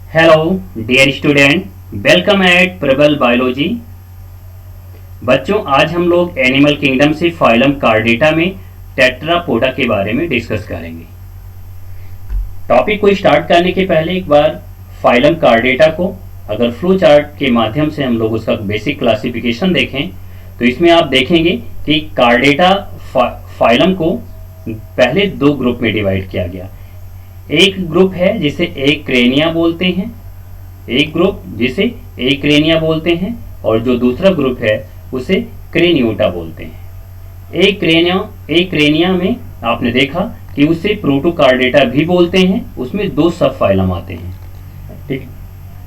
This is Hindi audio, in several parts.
Hello dear student, welcome at Prabal biology. बच्चों, आज हम लोग एनिमल किंगडम से फाइलम कार्डेटा में टेट्रापोडा के बारे में डिस्कस करेंगे। टॉपिक को स्टार्ट करने के पहले एक बार फाइलम कार्डेटा को अगर फ्लो चार्ट के माध्यम से हम लोग उसका बेसिक क्लासिफिकेशन देखें तो इसमें आप देखेंगे कि कार्डेटा फाइलम को पहले दो ग्रुप में डिवाइड किया गया। एक ग्रुप है जिसे एक्रेनिया बोलते हैं, एक ग्रुप जिसे एक्रेनिया बोलते हैं, और जो दूसरा ग्रुप है उसे क्रेनियोटा बोलते हैं। एक्रेनिया में आपने देखा कि उसे प्रोटोकार्डेटा भी बोलते हैं। उसमें दो सब फाइलम आते हैं, ठीक।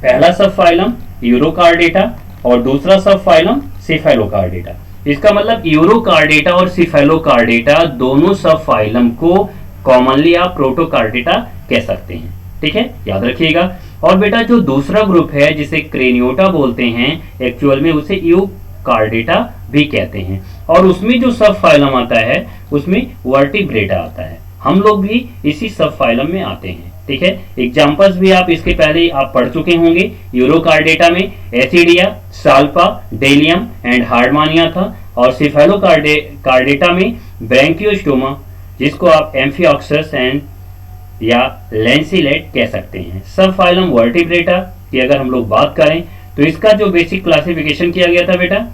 पहला सब फाइलम यूरोकार्डेटा और दूसरा सब फाइलम सेफेलोकार्डेटा। इसका मतलब यूरोकार्डेटा और सेफेलोकार्डेटा दोनों सब फाइलम को कॉमनली आप प्रोटोकार्डेटा कह सकते हैं, ठीक है, याद रखिएगा। और बेटा जो दूसरा ग्रुप है जिसे क्रेनियोटा बोलते हैं, एक्चुअल में उसे यूकार्डेटा भी कहते हैं। और उसमें जो सब फाइलम आता है उसमें वर्टिब्रेटा आता है। हम लोग भी इसी सब फाइलम में आते हैं, ठीक है। एग्जांपल्स भी आप इसके पहले आप पढ़ चुके होंगे। यूरोकार्डेटा में एसिडिया, साल्पा, डेलियम एंड हार्डमानिया था, और सेफेलोकार्डेटा में ब्रैंकियोस्टोमा, जिसको आप एम्फिऑक्सस एंड या लैंसिलेट कह सकते हैं। सब फाइलम वर्टिब्रेटा की अगर हम लोग बात करें तो इसका जो बेसिक क्लासिफिकेशन किया गया था बेटा,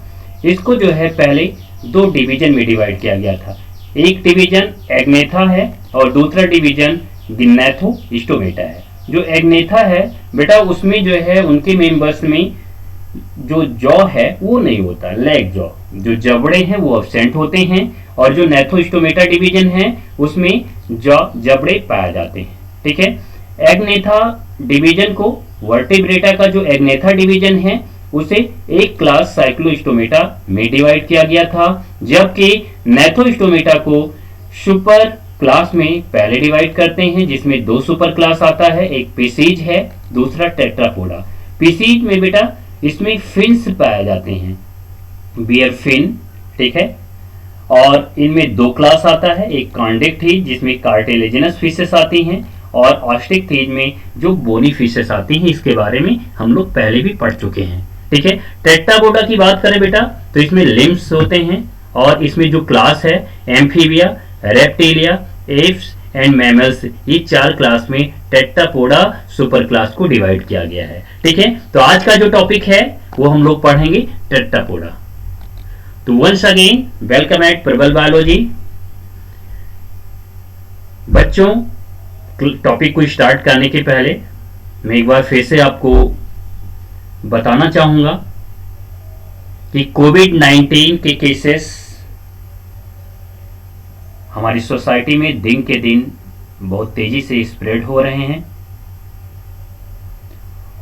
इसको जो है पहले दो डिवीजन में डिवाइड किया गया था। एक डिवीजन एग्नेथा है और दूसरा डिवीजन गिनेथोस्टोमेटा है। जो एग्नेथा है बेटा, उसमें जो है उनके मेंबर्स में जो जॉ है वो नहीं होता, लेग जॉ, जो जबड़े हैं वो एब्सेंट होते हैं। और जो नेथोस्टोमेटा डिवीजन है उसमें जॉ जबड़े पाए जाते हैं, ठीक है। एग्नेथा डिवीजन को, वर्टिब्रेटा का जो एग्नेथा डिवीजन है उसे एक क्लास साइक्लोस्टोमेटा में डिवाइड किया गया था, जबकि नेथोस्टोमेटा को सुपर क्लास में पहले डिवाइड करते हैं, जिसमें दो सुपर क्लास आता है, एक पिसीज है, दूसरा टेट्रापोडा। पिसीज में बेटा इसमें फिन्स पाए जाते हैं, बियर फिन, ठीक है। और इनमें दो क्लास आता है, एक कॉन्डिक थीज जिसमें कार्टिलेजिनस फिशेस आती हैं, और ऑस्टिक थीज में जो बोनी फिशेस आती हैं। इसके बारे में हम लोग पहले भी पढ़ चुके हैं, ठीक है। टेट्रापोडा की बात करें बेटा तो इसमें लिम्स होते हैं, और इसमें जो क्लास है amphibia, reptilia, apps and mammals, ये चार क्लास में टेट्रापोडा सुपर क्लास को डिवाइड किया गया है, ठीक है। तो आज का जो टॉपिक है वो हम लोग पढ़ेंगे टेट्रापोडा। तो once again welcome at Prabal biology. बच्चों, टॉपिक को स्टार्ट करने के पहले मैं एक बार फिर से आपको बताना चाहूंगा कि कोविड-19 के केसेस हमारी सोसाइटी में दिन के दिन बहुत तेजी से स्प्रेड हो रहे हैं,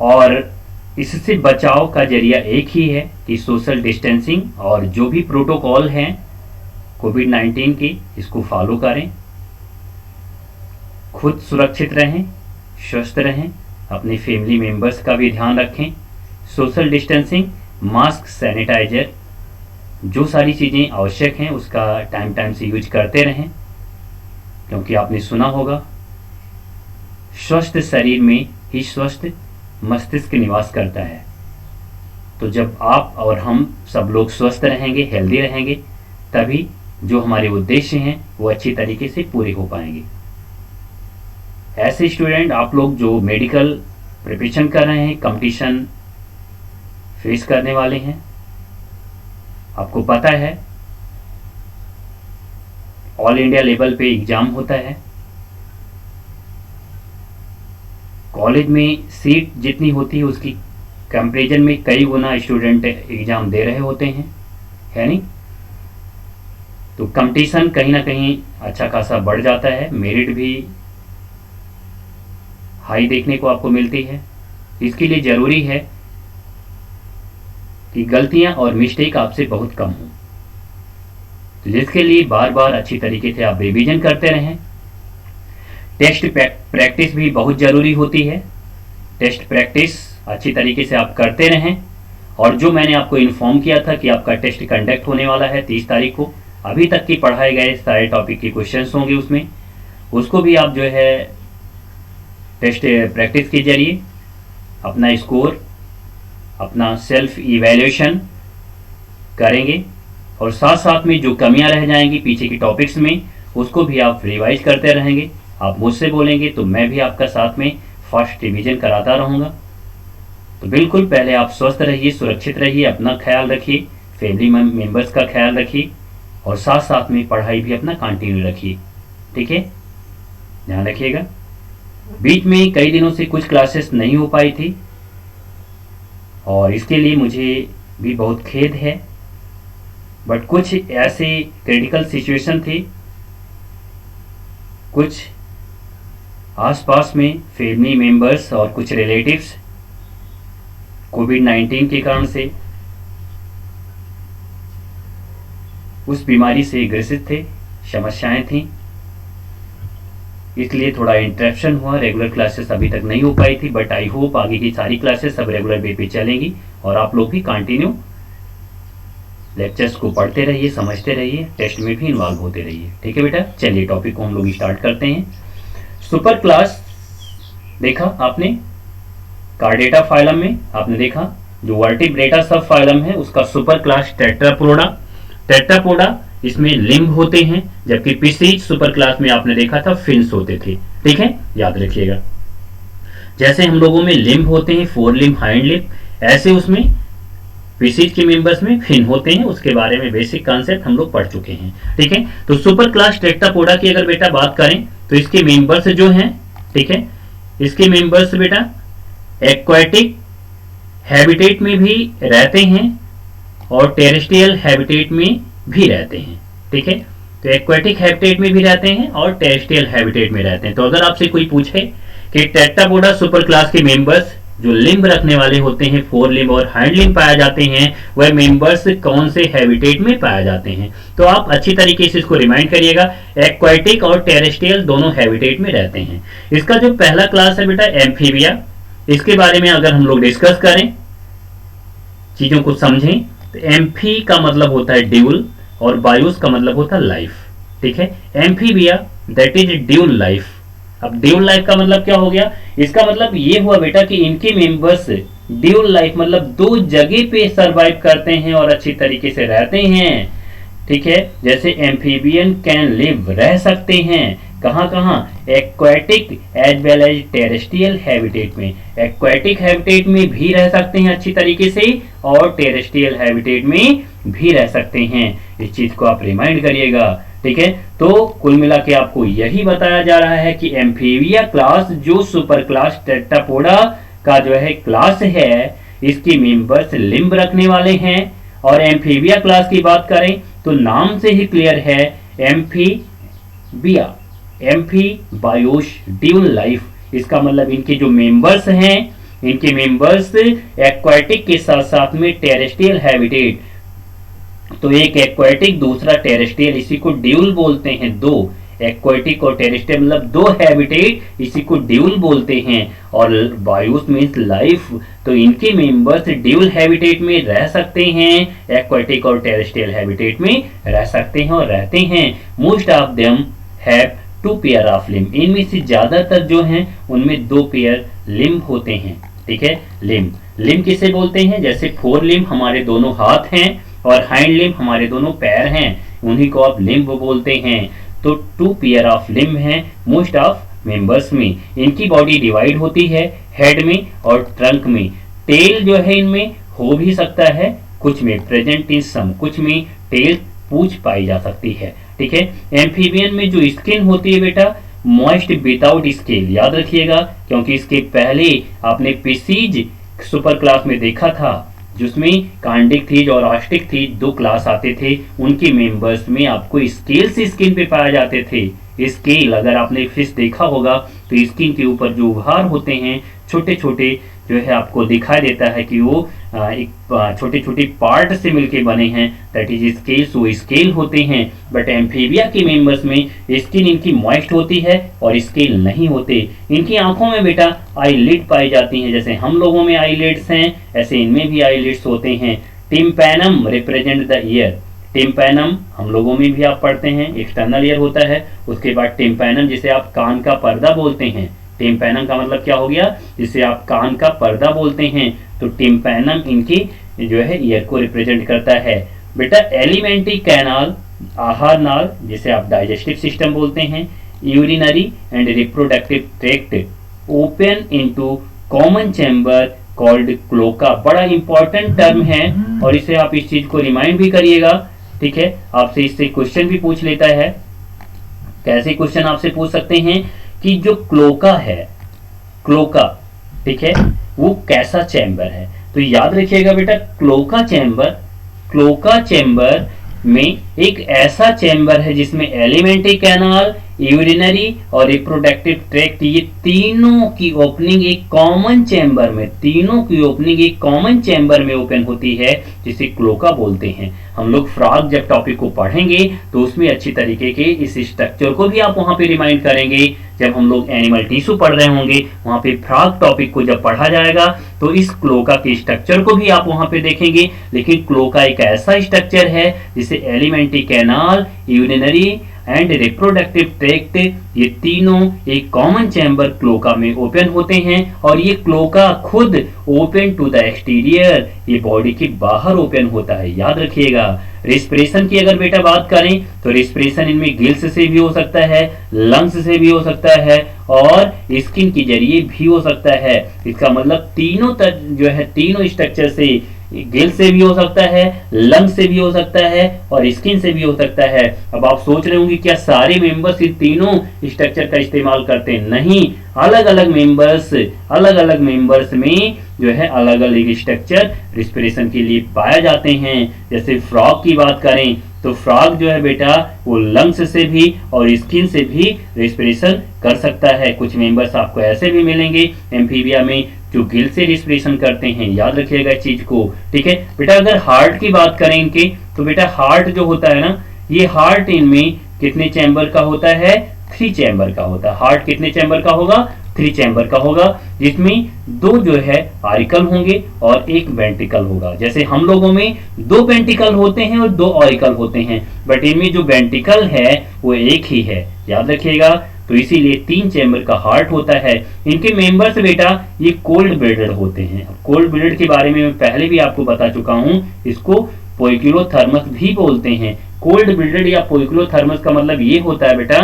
और इससे बचाव का जरिया एक ही है कि सोशल डिस्टेंसिंग और जो भी प्रोटोकॉल हैं कोविड-19 के, इसको फॉलो करें। खुद सुरक्षित रहें, स्वस्थ रहें, अपने फैमिली मेंबर्स का भी ध्यान रखें। सोशल डिस्टेंसिंग, मास्क, सैनिटाइजर, जो सारी चीज़ें आवश्यक हैं उसका टाइम टाइम से यूज करते रहें, क्योंकि आपने सुना होगा स्वस्थ शरीर में ही स्वस्थ मस्तिष्क निवास करता है। तो जब आप और हम सब लोग स्वस्थ रहेंगे, हेल्दी रहेंगे, तभी जो हमारे उद्देश्य हैं वो अच्छी तरीके से पूरे हो पाएंगे। ऐसे स्टूडेंट आप लोग जो मेडिकल प्रिपरेशन कर रहे हैं, कंपटीशन फेस करने वाले हैं, आपको पता है ऑल इंडिया लेवल पे एग्जाम होता है। कॉलेज में सीट जितनी होती है उसकी कंपैरिजन में कई गुना स्टूडेंट एग्जाम दे रहे होते हैं, है नहीं। तो कंपटीशन कहीं ना कहीं अच्छा खासा बढ़ जाता है, मेरिट भी हाई देखने को आपको मिलती है। इसके लिए ज़रूरी है कि गलतियां और मिस्टेक आपसे बहुत कम हो, तो जिसके लिए बार बार अच्छी तरीके से आप रिवीजन करते रहें। टेस्ट प्रैक्टिस भी बहुत ज़रूरी होती है। टेस्ट प्रैक्टिस अच्छी तरीके से आप करते रहें। और जो मैंने आपको इन्फॉर्म किया था कि आपका टेस्ट कंडक्ट होने वाला है 30 तारीख को, अभी तक की पढ़ाए गए सारे टॉपिक के क्वेश्चंस होंगे उसमें, उसको भी आप जो है टेस्ट प्रैक्टिस के जरिए अपना स्कोर, अपना सेल्फ इवैल्यूएशन करेंगे और साथ साथ में जो कमियां रह जाएंगी पीछे की टॉपिक्स में उसको भी आप रिवाइज करते रहेंगे। आप मुझसे बोलेंगे तो मैं भी आपका साथ में फर्स्ट रिवीजन कराता रहूँगा। तो बिल्कुल पहले आप स्वस्थ रहिए, सुरक्षित रहिए, अपना ख्याल रखिए, फैमिली मेम्बर्स का ख्याल रखिए और साथ साथ में पढ़ाई भी अपना कंटिन्यू रखिए। ठीक है, ध्यान रखिएगा। बीच में कई दिनों से कुछ क्लासेस नहीं हो पाई थी और इसके लिए मुझे भी बहुत खेद है, बट कुछ ऐसे क्रिटिकल सिचुएशन थी, कुछ आसपास में फैमिली मेंबर्स और कुछ रिलेटिव्स कोविड-19 के कारण से उस बीमारी से ग्रसित थे, समस्याएं थी, इसलिए थोड़ा इंटरप्शन हुआ। रेगुलर क्लासेस अभी तक नहीं हो पाई थी, बट आई होप आगे की सारी क्लासेस सब रेगुलर वे पे चलेंगी और आप लोग भी कंटिन्यू लेक्चर्स को पढ़ते रहिए, समझते रहिए, टेस्ट में भी इन्वॉल्व होते रहिए। ठीक है बेटा, चलिए टॉपिक को हम लोग स्टार्ट करते हैं। सुपर क्लास देखा आपने, कार्डेटा फाइलम में आपने देखा जो वर्टिब्रेटा सब फाइलम है उसका सुपर क्लास टेट्रापोडा। टेट्रापोडा इसमें लिम्ब होते हैं, जबकि पिसीज सुपर क्लास में आपने देखा था फिन्स होते थे। ठीक है, याद रखिएगा। जैसे हम लोगों में लिम्ब होते हैं, फोर लिम्ब, हाइंड लिम्ब, ऐसे उसमें पिसीज के मेंबर्स में फिन होते हैं। उसके बारे में बेसिक कॉन्सेप्ट हम लोग पढ़ चुके हैं। ठीक है, तो सुपर क्लास टेट्रापोडा की अगर बेटा बात करें तो इसके मेंबर्स जो हैं, ठीक है, इसके मेंबर्स बेटा एक्वाटिक हैबिटेट में भी रहते हैं और टेरेस्ट्रियल हैबिटेट में भी रहते हैं। ठीक है, तो एक्वाटिक हैबिटेट में भी रहते हैं और टेरेस्ट्रियल हैबिटेट में रहते हैं। तो अगर आपसे कोई पूछे कि टेट्रापोडा सुपर क्लास के मेंबर्स जो लिम्ब रखने वाले होते हैं, फोर लिम्ब और हाइंड लिम्ब पाए जाते हैं, वह मेंबर्स कौन से हैबिटेट में पाए जाते हैं, तो आप अच्छी तरीके से इसको रिमाइंड करिएगा। एक्वाटिक और टेरेस्ट्रियल दोनों हैबिटेट में रहते हैं। इसका जो पहला क्लास है बेटा एम्फीबिया, इसके बारे में अगर हम लोग डिस्कस करें, चीजों को समझें, तो एम्फी का मतलब होता है ड्यूल और बायोस का मतलब होता है लाइफ। ठीक है, amphibia that is dual life. अब ड्यूल लाइफ का मतलब क्या हो गया, इसका मतलब ये हुआ बेटा कि इनके मेंबर्स ड्यूल लाइफ मतलब दो जगह पे सरवाइव करते हैं और अच्छी तरीके से रहते हैं। ठीक है, जैसे एम्फीबियन कैन लिव, रह सकते हैं कहां कहां, aquatic as well as terrestrial habitat में। एक्वाटिक हैबिटेट में भी रह सकते हैं अच्छी तरीके से और टेरेस्ट्रियल हैबिटेट में भी रह सकते हैं। इस चीज को आप रिमाइंड करिएगा। ठीक है, तो कुल मिला के आपको यही बताया जा रहा है कि एम्फीबिया क्लास जो सुपर क्लास टेट्रापोडा का जो है क्लास है, इसके मेंबर्स लिम्ब रखने वाले हैं। और एम्फीबिया क्लास की बात करें तो नाम से ही क्लियर है, एम्फीबिया, एम्फीबायोस ड्यूल लाइफ। इसका मतलब इनके जो मेंबर्स हैं, इनके मेंबर्स एक्वाटिक के साथ साथ में टेरेस्ट्रियल हैबिटेट, तो एक एक्वाटिक दूसरा टेरेस्ट्रियल, इसी को ड्यूल बोलते हैं। दो एक्वाटिक और टेरेस्ट्रियल मतलब दो हैबिटेट, इसी को ड्यूल बोलते हैं। और बायोस मींस लाइफ, तो इनके मेंबर्स ड्यूल हैबिटेट में रह सकते हैं, एक्वाटिक और टेरेस्ट्रियल हैबिटेट में रह सकते हैं और रहते हैं। Most of them have two pair of limb, इनमें से ज्यादातर जो हैं उनमें दो पेयर लिम्ब होते हैं। ठीक है, लिम्ब किसे बोलते हैं, जैसे फोर लिम्ब हमारे दोनों हाथ हैं और हाइंड लिम्ब हमारे दोनों पैर हैं, उन्हीं को आप लिम्ब बोलते हैं। तो टू पेयर ऑफ लिम्ब हैं मोस्ट ऑफ मेंबर्स में। इनकी बॉडी डिवाइड होती है हेड में और ट्रंक में। टेल जो है इनमें हो भी सकता है, कुछ में प्रेजेंट इन सम, कुछ में टेल पूंछ पाई जा सकती है। ठीक है, एम्फीबियन में जो स्किन होती है बेटा मॉइस्ट विदाउट स्केल, याद रखिएगा, क्योंकि इसके पहले आपने पिसीज सुपर क्लास में देखा था जिसमें कांडिक थीज और ऑस्टिक थीज दो क्लास आते थे। उनके मेंबर्स में आपको स्केल से स्किन पे पाए जाते थे। स्केल अगर आपने फिश देखा होगा तो स्किन के ऊपर जो उभार होते हैं छोटे छोटे जो है आपको दिखाई देता है कि वो एक छोटे छोटे पार्ट से मिलके बने हैं, दैट इज स्केल। वो स्केल होते हैं। बट एम्फीबिया के मेंबर्स में स्किन इनकी मॉइस्ट होती है और स्केल नहीं होते। इनकी आंखों में बेटा आईलिड पाई जाती हैं, जैसे हम लोगों में आईलिड्स हैं ऐसे इनमें भी आईलिड्स होते हैं। Tympanum represent the year, tympanum हम लोगों में भी आप पढ़ते हैं, एक्सटर्नल ईयर होता है। उसके बाद टिम्पैनम जिसे आप कान का पर्दा बोलते हैं, टिम्पैनम का मतलब क्या हो गया, जिसे आप कान का पर्दा बोलते हैं, तो टिम्पैनम इनकी जो है ईयर को रिप्रेजेंट करता है। बेटा एलिमेंट्री कैनाल, आहार नाल, जिसे आप डाइजेस्टिव सिस्टम बोलते हैं, urinary and reproductive tract open into common chamber called cloaca. बड़ा इंपॉर्टेंट टर्म है और इसे आप इस चीज को रिमाइंड भी करिएगा, ठीक है। आपसे इससे क्वेश्चन भी पूछ लेता है। कैसे क्वेश्चन आपसे पूछ सकते हैं कि जो क्लोका है, क्लोका, ठीक है, वो कैसा चैम्बर है। तो याद रखिएगा बेटा, क्लोका चैम्बर में एक ऐसा चैम्बर है जिसमें एलिमेंट्री कैनाल, यूरिनरी और रिप्रोडक्टिव ट्रैक्ट, ये तीनों की ओपनिंग एक कॉमन चैम्बर में, तीनों की ओपनिंग एक कॉमन चैम्बर में ओपन होती है, जिसे क्लोका बोलते हैं। हम लोग फ्रॉग जब टॉपिक को पढ़ेंगे तो उसमें अच्छी तरीके के इस स्ट्रक्चर को भी आप वहां पे रिमाइंड करेंगे। जब हम लोग एनिमल टिश्यू पढ़ रहे होंगे, वहां पे फ्रॉग टॉपिक को जब पढ़ा जाएगा तो इस क्लोका के स्ट्रक्चर को भी आप वहां पे देखेंगे। लेकिन क्लोका एक ऐसा स्ट्रक्चर है जिसे alimentary canal, urinary and reproductive tract, ये तीनों एक कॉमन चैम्बर क्लोका में ओपन होते हैं। और ये क्लोका खुद ओपन टू द एक्सटीरियर, ये बॉडी के बाहर ओपन होता है, याद रखिएगा। रिस्पिरेशन की अगर बेटा बात करें तो रिस्पिरेशन इनमें गिल्स से भी हो सकता है, लंग्स से भी हो सकता है और स्किन के जरिए भी हो सकता है। इसका मतलब तीनों जो है, तीनों स्ट्रक्चर से, गिल से भी हो सकता है, लंग से भी हो सकता है और स्किन से भी हो सकता है। अब आप सोच रहे होंगे क्या सारे मेंबर्स इन तीनों स्ट्रक्चर का इस्तेमाल करते हैं? नहीं, अलग अलग मेंबर्स में जो है अलग अलग स्ट्रक्चर रिस्पिरेशन के लिए पाए जाते हैं। जैसे फ्रॉग की बात करें तो फ्रॉग जो है बेटा वो लंग्स से भी और स्किन से भी रेस्पिरेशन कर सकता है। कुछ मेंबर्स आपको ऐसे भी मिलेंगे एम्फीबिया में जो गिल से रेस्पिरेशन करते हैं, याद रखिएगा इस चीज को, ठीक है बेटा। अगर हार्ट की बात करें इनके तो बेटा हार्ट जो होता है ना, ये हार्ट इनमें कितने चैम्बर का होता है? 3 चैम्बर का होता है। हार्ट कितने चैम्बर का होगा? 3 चैम्बर का होगा, जिसमें 2 जो है ऑरिकल होंगे और 1 वेंट्रिकल होगा। जैसे हम लोगों में 2 वेंट्रिकल होते हैं और 2 ऑरिकल होते हैं, बट इनमें जो वेंट्रिकल है वो एक ही है, याद रखिएगा। तो इसीलिए 3 चैम्बर का हार्ट होता है। इनके मेंबर्स बेटा ये कोल्ड ब्लडेड होते हैं। कोल्ड ब्लड के बारे में मैं पहले भी आपको बता चुका हूं, इसको पोइकिलोथर्मस भी बोलते हैं। कोल्ड ब्लडेड या पोइकिलोथर्मस का मतलब ये होता है बेटा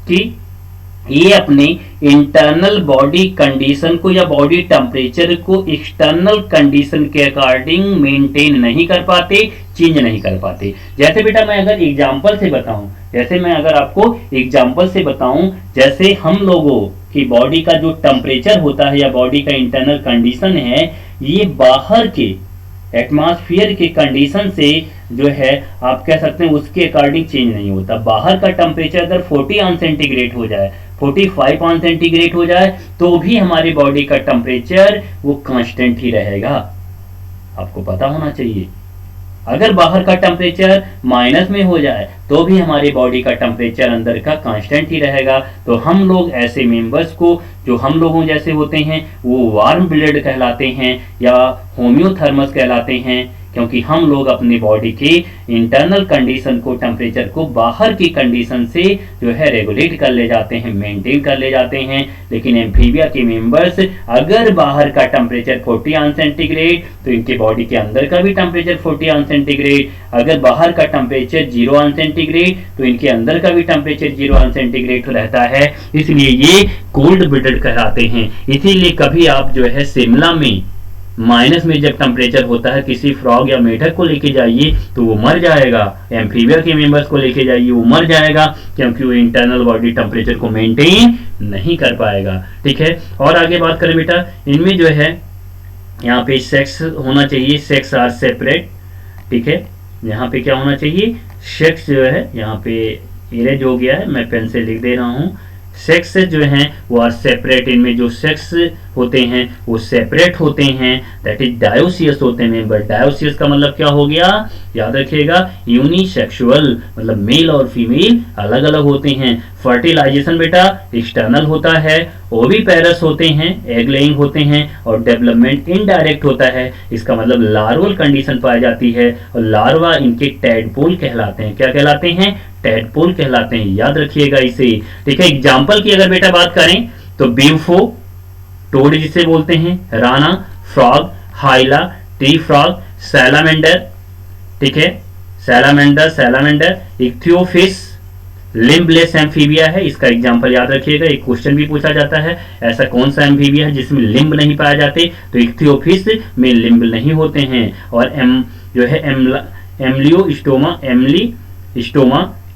कि ये अपने इंटरनल बॉडी कंडीशन को या बॉडी टेम्परेचर को एक्सटर्नल कंडीशन के अकॉर्डिंग मेंटेन नहीं कर पाते, चेंज नहीं कर पाते। जैसे बेटा मैं अगर एग्जांपल से बताऊं, जैसे हम लोगों की बॉडी का जो टेम्परेचर होता है या बॉडी का इंटरनल कंडीशन है, ये बाहर के एटमॉस्फेयर के कंडीशन से जो है आप कह सकते हैं उसके अकॉर्डिंग चेंज नहीं होता। बाहर का टेम्परेचर अगर 40 सेंटीग्रेड हो जाए, 45 सेंटीग्रेड हो जाए, तो भी हमारी बॉडी का टेम्परेचर वो कांस्टेंट ही रहेगा, आपको पता होना चाहिए। अगर बाहर का टेम्परेचर माइनस में हो जाए तो भी हमारी बॉडी का टेम्परेचर अंदर का कांस्टेंट ही रहेगा। तो हम लोग ऐसे मेंबर्स को जो हम लोगों जैसे होते हैं वो वार्म ब्लड कहलाते हैं या होम्योथर्मस कहलाते हैं, क्योंकि हम लोग अपनी बॉडी के इंटरनल कंडीशन को, टेम्परेचर को बाहर की कंडीशन से जो है रेगुलेट कर ले जाते हैं, मेंटेन कर ले जाते हैं। लेकिन एम्फीबिया के मेंबर्स अगर बाहर का टेम्परेचर 40 सेंटीग्रेड तो इनके बॉडी के अंदर का भी टेम्परेचर 40 सेंटीग्रेड, अगर बाहर का टेम्परेचर 0 सेंटीग्रेड तो इनके अंदर का भी टेम्परेचर 0 सेंटीग्रेड रहता है, इसलिए ये कोल्ड ब्लडेड कहलाते हैं। इसीलिए कभी आप जो है शिमला में माइनस में जब टेम्परेचर होता है, किसी फ्रॉग या मेढक को लेके जाइए तो वो मर जाएगा, एम्फीबिया के मेंबर्स को लेके जाइए वो मर जाएगा, क्योंकि वो इंटरनल बॉडी टेम्परेचर को मेंटेन नहीं कर पाएगा, ठीक है। और आगे बात करें बेटा, इनमें जो है यहाँ पे सेक्स होना चाहिए, सेक्स आर सेपरेट, ठीक है। यहाँ पे क्या होना चाहिए? सेक्स जो है यहाँ पे इरेज हो गया है, मैं पेन से लिख दे रहा हूँ। सेक्स जो हैं वो आर सेपरेट, इनमें जो सेक्स होते हैं वो सेपरेट होते हैं, दैट इज डायोसियस होते हैं मेंबर। डायोसियस का मतलब क्या हो गया? याद रखिएगा, यूनिसेक्सुअल, मतलब मेल और फीमेल अलग अलग होते हैं। फर्टिलाइजेशन बेटा एक्सटर्नल होता है, ओविपेरस होते हैं, एग लेइंग होते हैं, और डेवलपमेंट इनडायरेक्ट होता है। इसका मतलब लार्वल कंडीशन पाई जाती है और लार्वा इनके टैडपोल कहलाते हैं। क्या कहलाते हैं? टैडपोल कहलाते हैं, याद रखिएगा इसे, ठीक है। एग्जाम्पल की अगर बेटा बात करें तो बीवफो टोड जिसे बोलते हैं, Rana frog, हाइला tree frog, salamander, ठीक है, सैलामेंडर, इक्थियोफिस लिम्बलेस एम्फीबिया है। इसका एग्जांपल याद रखिएगा, एक क्वेश्चन भी पूछा जाता है, ऐसा कौन सा एम्फीबिया है जिसमें लिम्ब नहीं पाए जाते, तो इक्थियोफिस में लिम्ब नहीं होते हैं। और जो है एम्लियोस्टोमा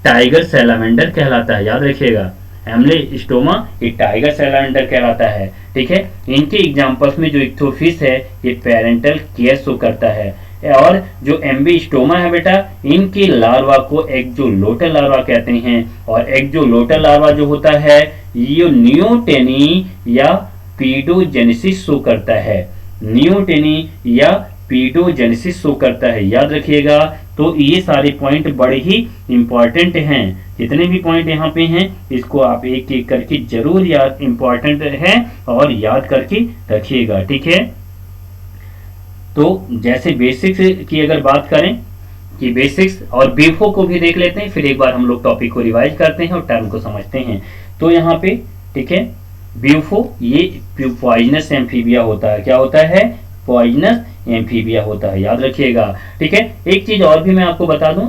टाइगर सैलामेंडर कहलाता है, याद रखिएगा, एम्लियोस्टोमा ये टाइगर सैलामेंडर कहलाता है, ठीक है। इनके एग्जांपल्स में जो इक्थियोफिस है ये पेरेंटल केयर शो करता है, और जो एम्बिस्टोमा है बेटा, इनकी लार्वा को एक्जोलोटल लार्वा कहते हैं। और एक्जोलोटल लार्वा जो होता है ये नियोटेनी या पीडोजेनेसिस शो करता है, नियोटेनी या पीडोजेनेसिस शो करता है, याद रखिएगा। तो ये सारे पॉइंट बड़े ही इंपॉर्टेंट हैं, जितने भी पॉइंट यहाँ पे हैं इसको आप एक एक करके जरूर याद, इंपॉर्टेंट है और याद करके रखिएगा, ठीक है। तो जैसे बेसिक्स की अगर बात करें कि बेसिक्स और बीफो को भी देख लेते हैं, फिर एक बार हम लोग टॉपिक को रिवाइज करते हैं और टर्म को समझते हैं। तो यहाँ पे ठीक है, बीफो ये पॉइजनस एम्फीबिया होता है, क्या होता है, पॉइजनस एम्फीबिया होता है, याद रखिएगा, ठीक है। एक चीज और भी मैं आपको बता दूं,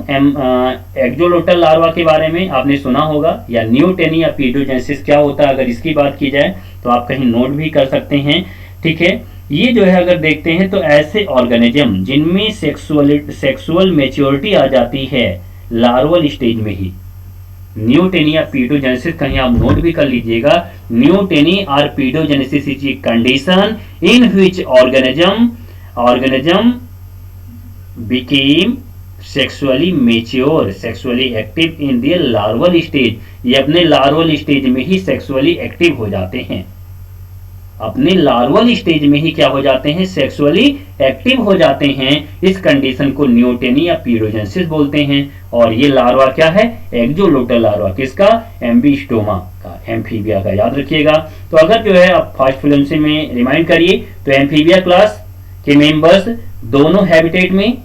एक्जोलोटल लार्वा के बारे में आपने सुना होगा, या नियोटेनी या पीडोजेनेसिस क्या होता है, अगर इसकी बात की जाए तो आप कहीं नोट भी कर सकते हैं, ठीक है। ये जो है अगर देखते हैं तो ऐसे ऑर्गेनिज्म जिनमें सेक्सुअल मैच्योरिटी आ जाती है लार्वल स्टेज में ही, न्यूटेनी या पीडोजेनेसिस कहीं आप नोट भी कर लीजिएगा, न्यूटेनी और paedogenesis is a condition in which organism became sexually mature, sexually active in their larval stage। ये अपने लार्वल स्टेज में ही सेक्सुअली एक्टिव हो जाते हैं, अपने लार्वल स्टेज में ही क्या हो जाते हैं, सेक्सुअली एक्टिव हो जाते हैं। इस कंडीशन को न्यूटेनी या पीडोजेनेसिस बोलते हैं। और ये लार्वा क्या है, एक्जोलोटल लार्वा, किसका, एम्बिस्टोमा का, एम्फीबिया का, याद रखिएगा। तो अगर जो है आप फर्स्ट फिल्म से में रिमाइंड करिए तो एम्फीबिया क्लास के मेंबर्स दोनों हैबिटेट में,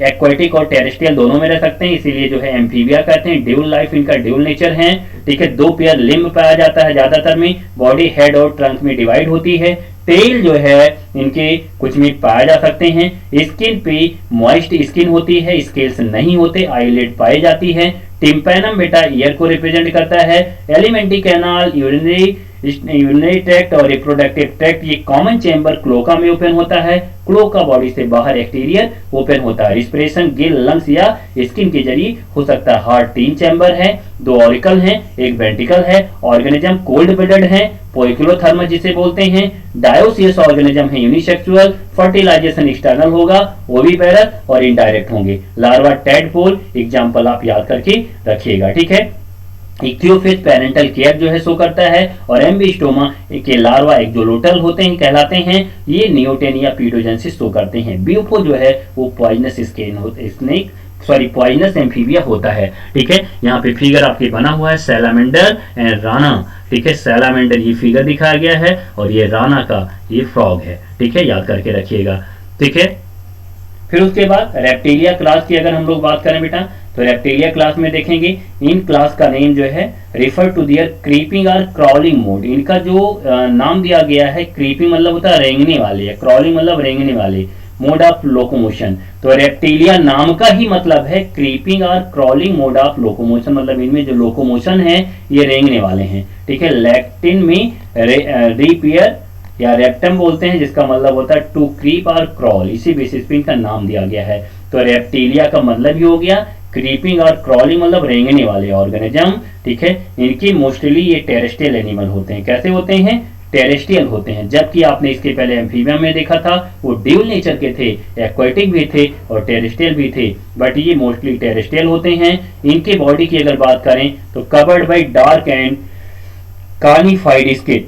एक्वाटिक और टेरेस्ट्रियल दोनों में रह सकते हैं, इसीलिए जो है एम्फीबिया कहते हैं। ड्यूल लाइफ, इनका ड्यूल नेचर है, ठीक है। 2 पेयर लिम्ब पाया जाता है ज्यादातर में, बॉडी हेड और ट्रंक में डिवाइड होती है। टेल जो है इनके कुछ में पाए जा सकते हैं। स्किन पे मॉइस्ट स्किन होती है, स्केल्स नहीं होते, आईलेट पाई जाती है। टिम्पैनम बेटा ईयर को रिप्रेजेंट करता है। एलिमेंट्री कैनाल, यूरिनरी ट्रैक्ट और रिप्रोडक्टिव ट्रैक्ट, ये कॉमन चेंबर क्लोका में ओपन होता है। क्लोका बॉडी से बाहर एक्सटीरियर ओपन होता है। रिस्पिरेशन गिल, लंग्स या स्किन के जरिए हो सकता है। हार्ट 3 चैम्बर है, 2 ऑरिकल हैं, 1 वेंट्रिकल है। ऑर्गेनिज्म कोल्ड ब्लडेड है, पोइक्लोथर्मस जिसे बोलते हैं। डायोसियस ऑर्गेनिज्म है, यूनिसेक्सुअल। फर्टिलाइजेशन एक्सटर्नल होगा, ओविपेरस और इनडायरेक्ट होंगे। लार्वा टेडपोल, एग्जांपल आप याद करके रखिएगा, ठीक है। इक्थियोफिस पेरेंटल केयर जो है सो करता है, और एम्बिस्टोमा के लार्वा एक्जोलोटल होते हैं, कहलाते हैं। ये नियोटेनी या पीडोजेनेसिस शो करते हैं। बीफो जो है वो पॉइजनस स्नेक पॉइजनस एम्फीबिया होता है, ठीक है। यहाँ पे फिगर आपके बना हुआ है, सैलामेंडर एंड राना, ठीक है। सैलामेंडर ये फिगर दिखाया गया है और ये राना का ये फ्रॉग है, ठीक है, याद करके रखिएगा, ठीक है। फिर उसके बाद रेप्टिलिया क्लास की अगर हम लोग बात करें बेटा, तो रेप्टिलिया क्लास में देखेंगे, इन क्लास का नेम जो है रेफर टू दियर क्रीपिंग और क्रॉलिंग मोड। इनका जो नाम दिया गया है, क्रीपिंग मतलब होता है रेंगने वाले, या क्रॉलिंग मतलब रेंगने वाले, मोड ऑफ लोकोमोशन। तो रेप्टिलिया नाम का ही मतलब है क्रीपिंग और क्रॉलिंग मोड ऑफ लोकोमोशन, मतलब इनमें जो लोकोमोशन है ये रेंगने वाले हैं, ठीक है। लैटिन में रिपियर या रेप्टम बोलते हैं, जिसका मतलब होता है टू क्रीप और क्रॉल, इसी बेसिस पे इनका नाम दिया गया है। तो रेप्टिलिया का मतलब ही हो गया क्रीपिंग और क्रॉलिंग, मतलब रेंगने वाले ऑर्गेनिज्म, ठीक है। इनकी मोस्टली ये टेरेस्ट्रियल एनिमल होते हैं। कैसे होते हैं, टेरेस्ट्रियल होते हैं। जबकि आपने इसके पहले एम्फीबिया में देखा था वो ड्यूल नेचर के थे, एक्वाटिक भी थे और टेरेस्ट्रियल भी थे, बट ये मोस्टली टेरेस्ट्रियल होते हैं। इनके बॉडी की अगर बात करें तो covered by dark and cornified skin,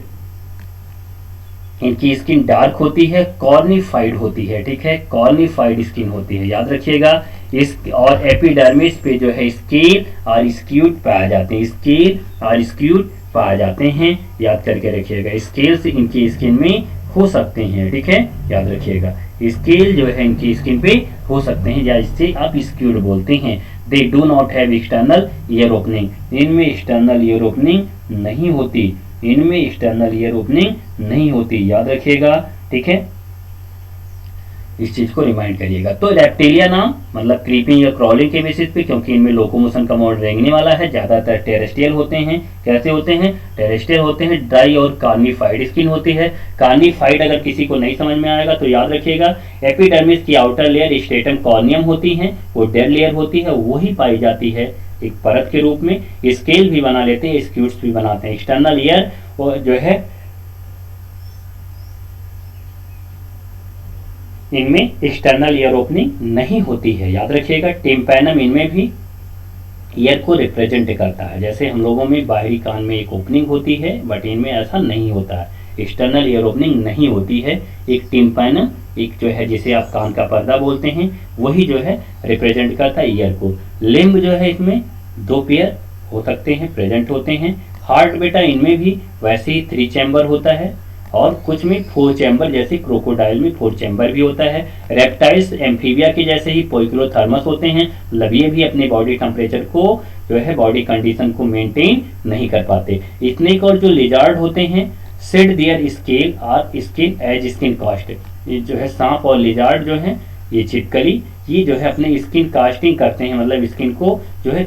इनकी स्किन डार्क होती है, कॉर्निफाइड होती है, ठीक है, कॉर्निफाइड स्किन होती है, याद रखिएगा। इस और एपिडर्मिस पे जो है स्केल और स्क्यूट पाए जाते हैं, स्केल और स्क्यूट पाए जाते हैं, याद करके रखिएगा। स्केल्स इनकी स्किन में हो सकते हैं, ठीक है, याद रखिएगा। स्केल जो है इनकी स्किन पे हो सकते हैं, या इससे आप स्क्यूड बोलते हैं। They do not have external ear opening, इनमें एक्सटर्नल ईयर ओपनिंग नहीं होती। इनमें एक्सटर्नल ईयर ओपनिंग नहीं होती, याद रखिएगा। ठीक है, इस चीज को रिमाइंड करिएगा। तो रेप्टिलिया नाम मतलब क्रीपिंग या क्रॉलिंग के बेसिस पे, क्योंकि इनमें लोकोमोशन का मोड रेंगने वाला है, ज्यादातर टेरेस्ट्रियल होते हैं। कैसे होते हैं? टेरेस्ट्रियल होते हैं। ड्राई और कार्निफाइड स्किन होती है। कार्निफाइड अगर किसी को नहीं समझ में आएगा तो याद रखिएगा, एपिडर्मिस की आउटर लेयर स्ट्रेटम कॉर्नियम होती है, वो डेड लेयर होती है, वही पाई जाती है एक परत के रूप में। स्केल भी बना लेते हैं, स्क्यूट्स भी बनाते हैं। एक्सटर्नल ईयर जो है इनमें एक्सटर्नल ईयर ओपनिंग नहीं होती है, याद रखिएगा। टिम्पैनम इनमें भी ईयर को रिप्रेजेंट करता है, जैसे हम लोगों में बाहरी कान में एक ओपनिंग होती है, बट इनमें ऐसा नहीं होता है, एक्सटर्नल ईयर ओपनिंग नहीं होती है। एक टिम्पैनम, एक जो है जिसे आप कान का पर्दा बोलते हैं, वही जो है रिप्रेजेंट करता है ईयर को। लिम्ब जो है इसमें 2 पेयर हो सकते हैं, प्रेजेंट होते हैं। हार्ट बेटा इनमें भी वैसे ही 3 चैम्बर होता है, और कुछ में 4 चैम्बर, जैसे क्रोकोडाइल में 4 चैम्बर भी होता है। रेप्टाइल्स एम्फीबिया के जैसे ही पोइक्लोथर्मस होते हैं, मतलब ये भी अपने बॉडी टेम्परेचर को जो है बॉडी कंडीशन को मेंटेन नहीं कर पाते। स्नेक और जो लिजार्ड होते हैं, shed their scale or skin as skin cast. ये जो है सांप और लिजार्ड जो है, ये छिपकली, ये जो है अपने स्किन कास्टिंग करते हैं, मतलब स्किन को जो है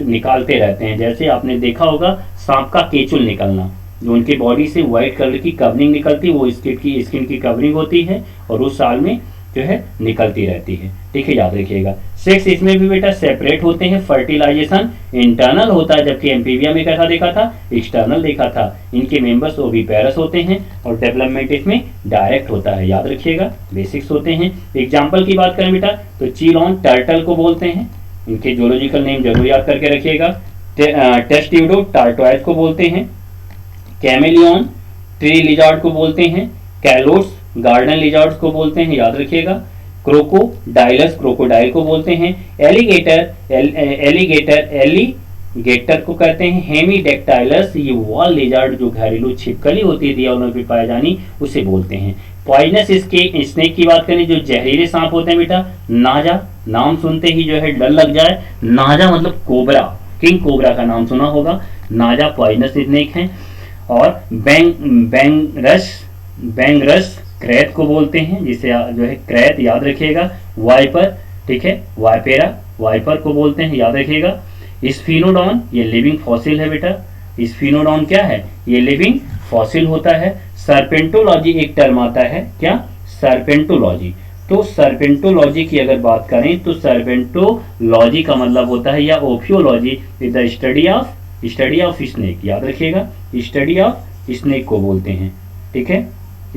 निकालते रहते हैं। जैसे आपने देखा होगा सांप का केचुल निकलना, जो उनके बॉडी से व्हाइट कलर की कवरिंग निकलती है, वो स्किन की कवरिंग होती है, और उस साल में जो है निकलती रहती है। ठीक है, याद रखिएगा। सेक्स इसमें भी बेटा सेपरेट होते हैं। फर्टिलाइजेशन इंटरनल होता है, जबकि एम्फीबिया में कैसा देखा था? एक्सटर्नल देखा था। इनके मेंबर्स ओविपेरस होते हैं, और डेवलपमेंट इसमें डायरेक्ट होता है, याद रखिएगा। बेसिक्स होते हैं। एग्जाम्पल की बात करें बेटा तो चीलॉन टर्टल को बोलते हैं, इनके जोलॉजिकल नेम जरूर याद करके रखिएगा। टेस्ट्यूडो टार्टोइस को बोलते हैं। कैमेलियन ट्री लिजार्ड को बोलते हैं। कैलोट्स गार्डन लिजार्ड्स को बोलते हैं, याद रखिएगा। क्रोकोडाइलस क्रोकोडाइल को बोलते हैं। एलिगेटर को कहते हैं। हेमीडेक्टाइलस ये वॉल लिजार्ड जो घरेलू छिपकली होती है दियाओं पे पाए जानी, उसे बोलते हैं। पॉइजनस इसके स्नेक की बात करें, जो जहरीले सांप होते हैं बेटा, नाजा, नाम सुनते ही जो है डर लग जाए। नाजा मतलब कोबरा, किंग कोबरा का नाम सुना होगा। नाजा पॉइजनस स्नेक है। और बैंगरस क्रैत को बोलते हैं, जिसे जो है क्रैत याद रखिएगा। वाइपर, ठीक है, वाइपेरा वाइपर को बोलते हैं, याद रखिएगा। स्फिनोडॉन ये लिविंग फॉसिल है बेटा। स्फिनोडॉन क्या है? ये लिविंग फॉसिल होता है। सर्पेंटोलॉजी एक टर्म आता है, क्या? सर्पेंटोलॉजी। तो सर्पेंटोलॉजी की अगर बात करें तो सर्पेंटोलॉजी का मतलब होता है, या ओफियोलॉजी is the study of snake, याद रखिएगा। स्टडी ऑफ स्नेक को बोलते हैं, ठीक है,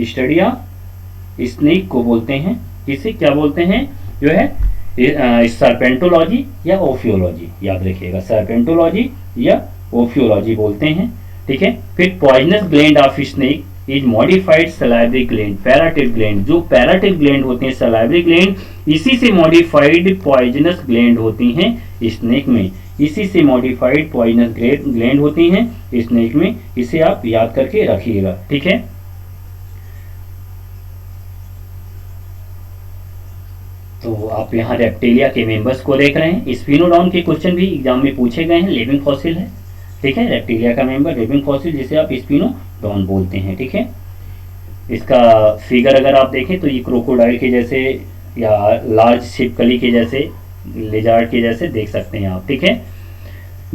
स्टडी ऑफ स्नेक को बोलते हैं। इसे क्या बोलते हैं? जो है सर्पेंटोलॉजी या ओफियोलॉजी, याद रखिएगा। सर्पेंटोलॉजी या ओफियोलॉजी बोलते हैं, ठीक है। फिर poisonous gland of snake is modified salivary gland, parotid gland. जो पैराटिड ग्लैंड होते हैं, सलाइवरी ग्लैंड, इसी से मॉडिफाइड पॉइजनस ग्लैंड होती हैं स्नेक में। इसी से मॉडिफाइड पॉइजनस ग्लैंड होती हैं स्नेक में। इसे आप याद करके रखिएगा, ठीक है। तो आप यहाँ रेप्टिलिया के मेंबर्स को देख रहे हैं। स्फिनोडॉन के क्वेश्चन भी एग्जाम में पूछे गए हैं, लिविंग फॉसिल है, ठीक है। रेप्टिलिया का मेंबर लिविंग फॉसिल, जिसे आप स्फिनोडॉन बोलते हैं, ठीक है। इसका फिगर अगर आप देखें तो ये क्रोकोडाइल के जैसे या लार्ज छिपकली के जैसे, लिजार्ड के जैसे देख सकते हैं आप, ठीक है।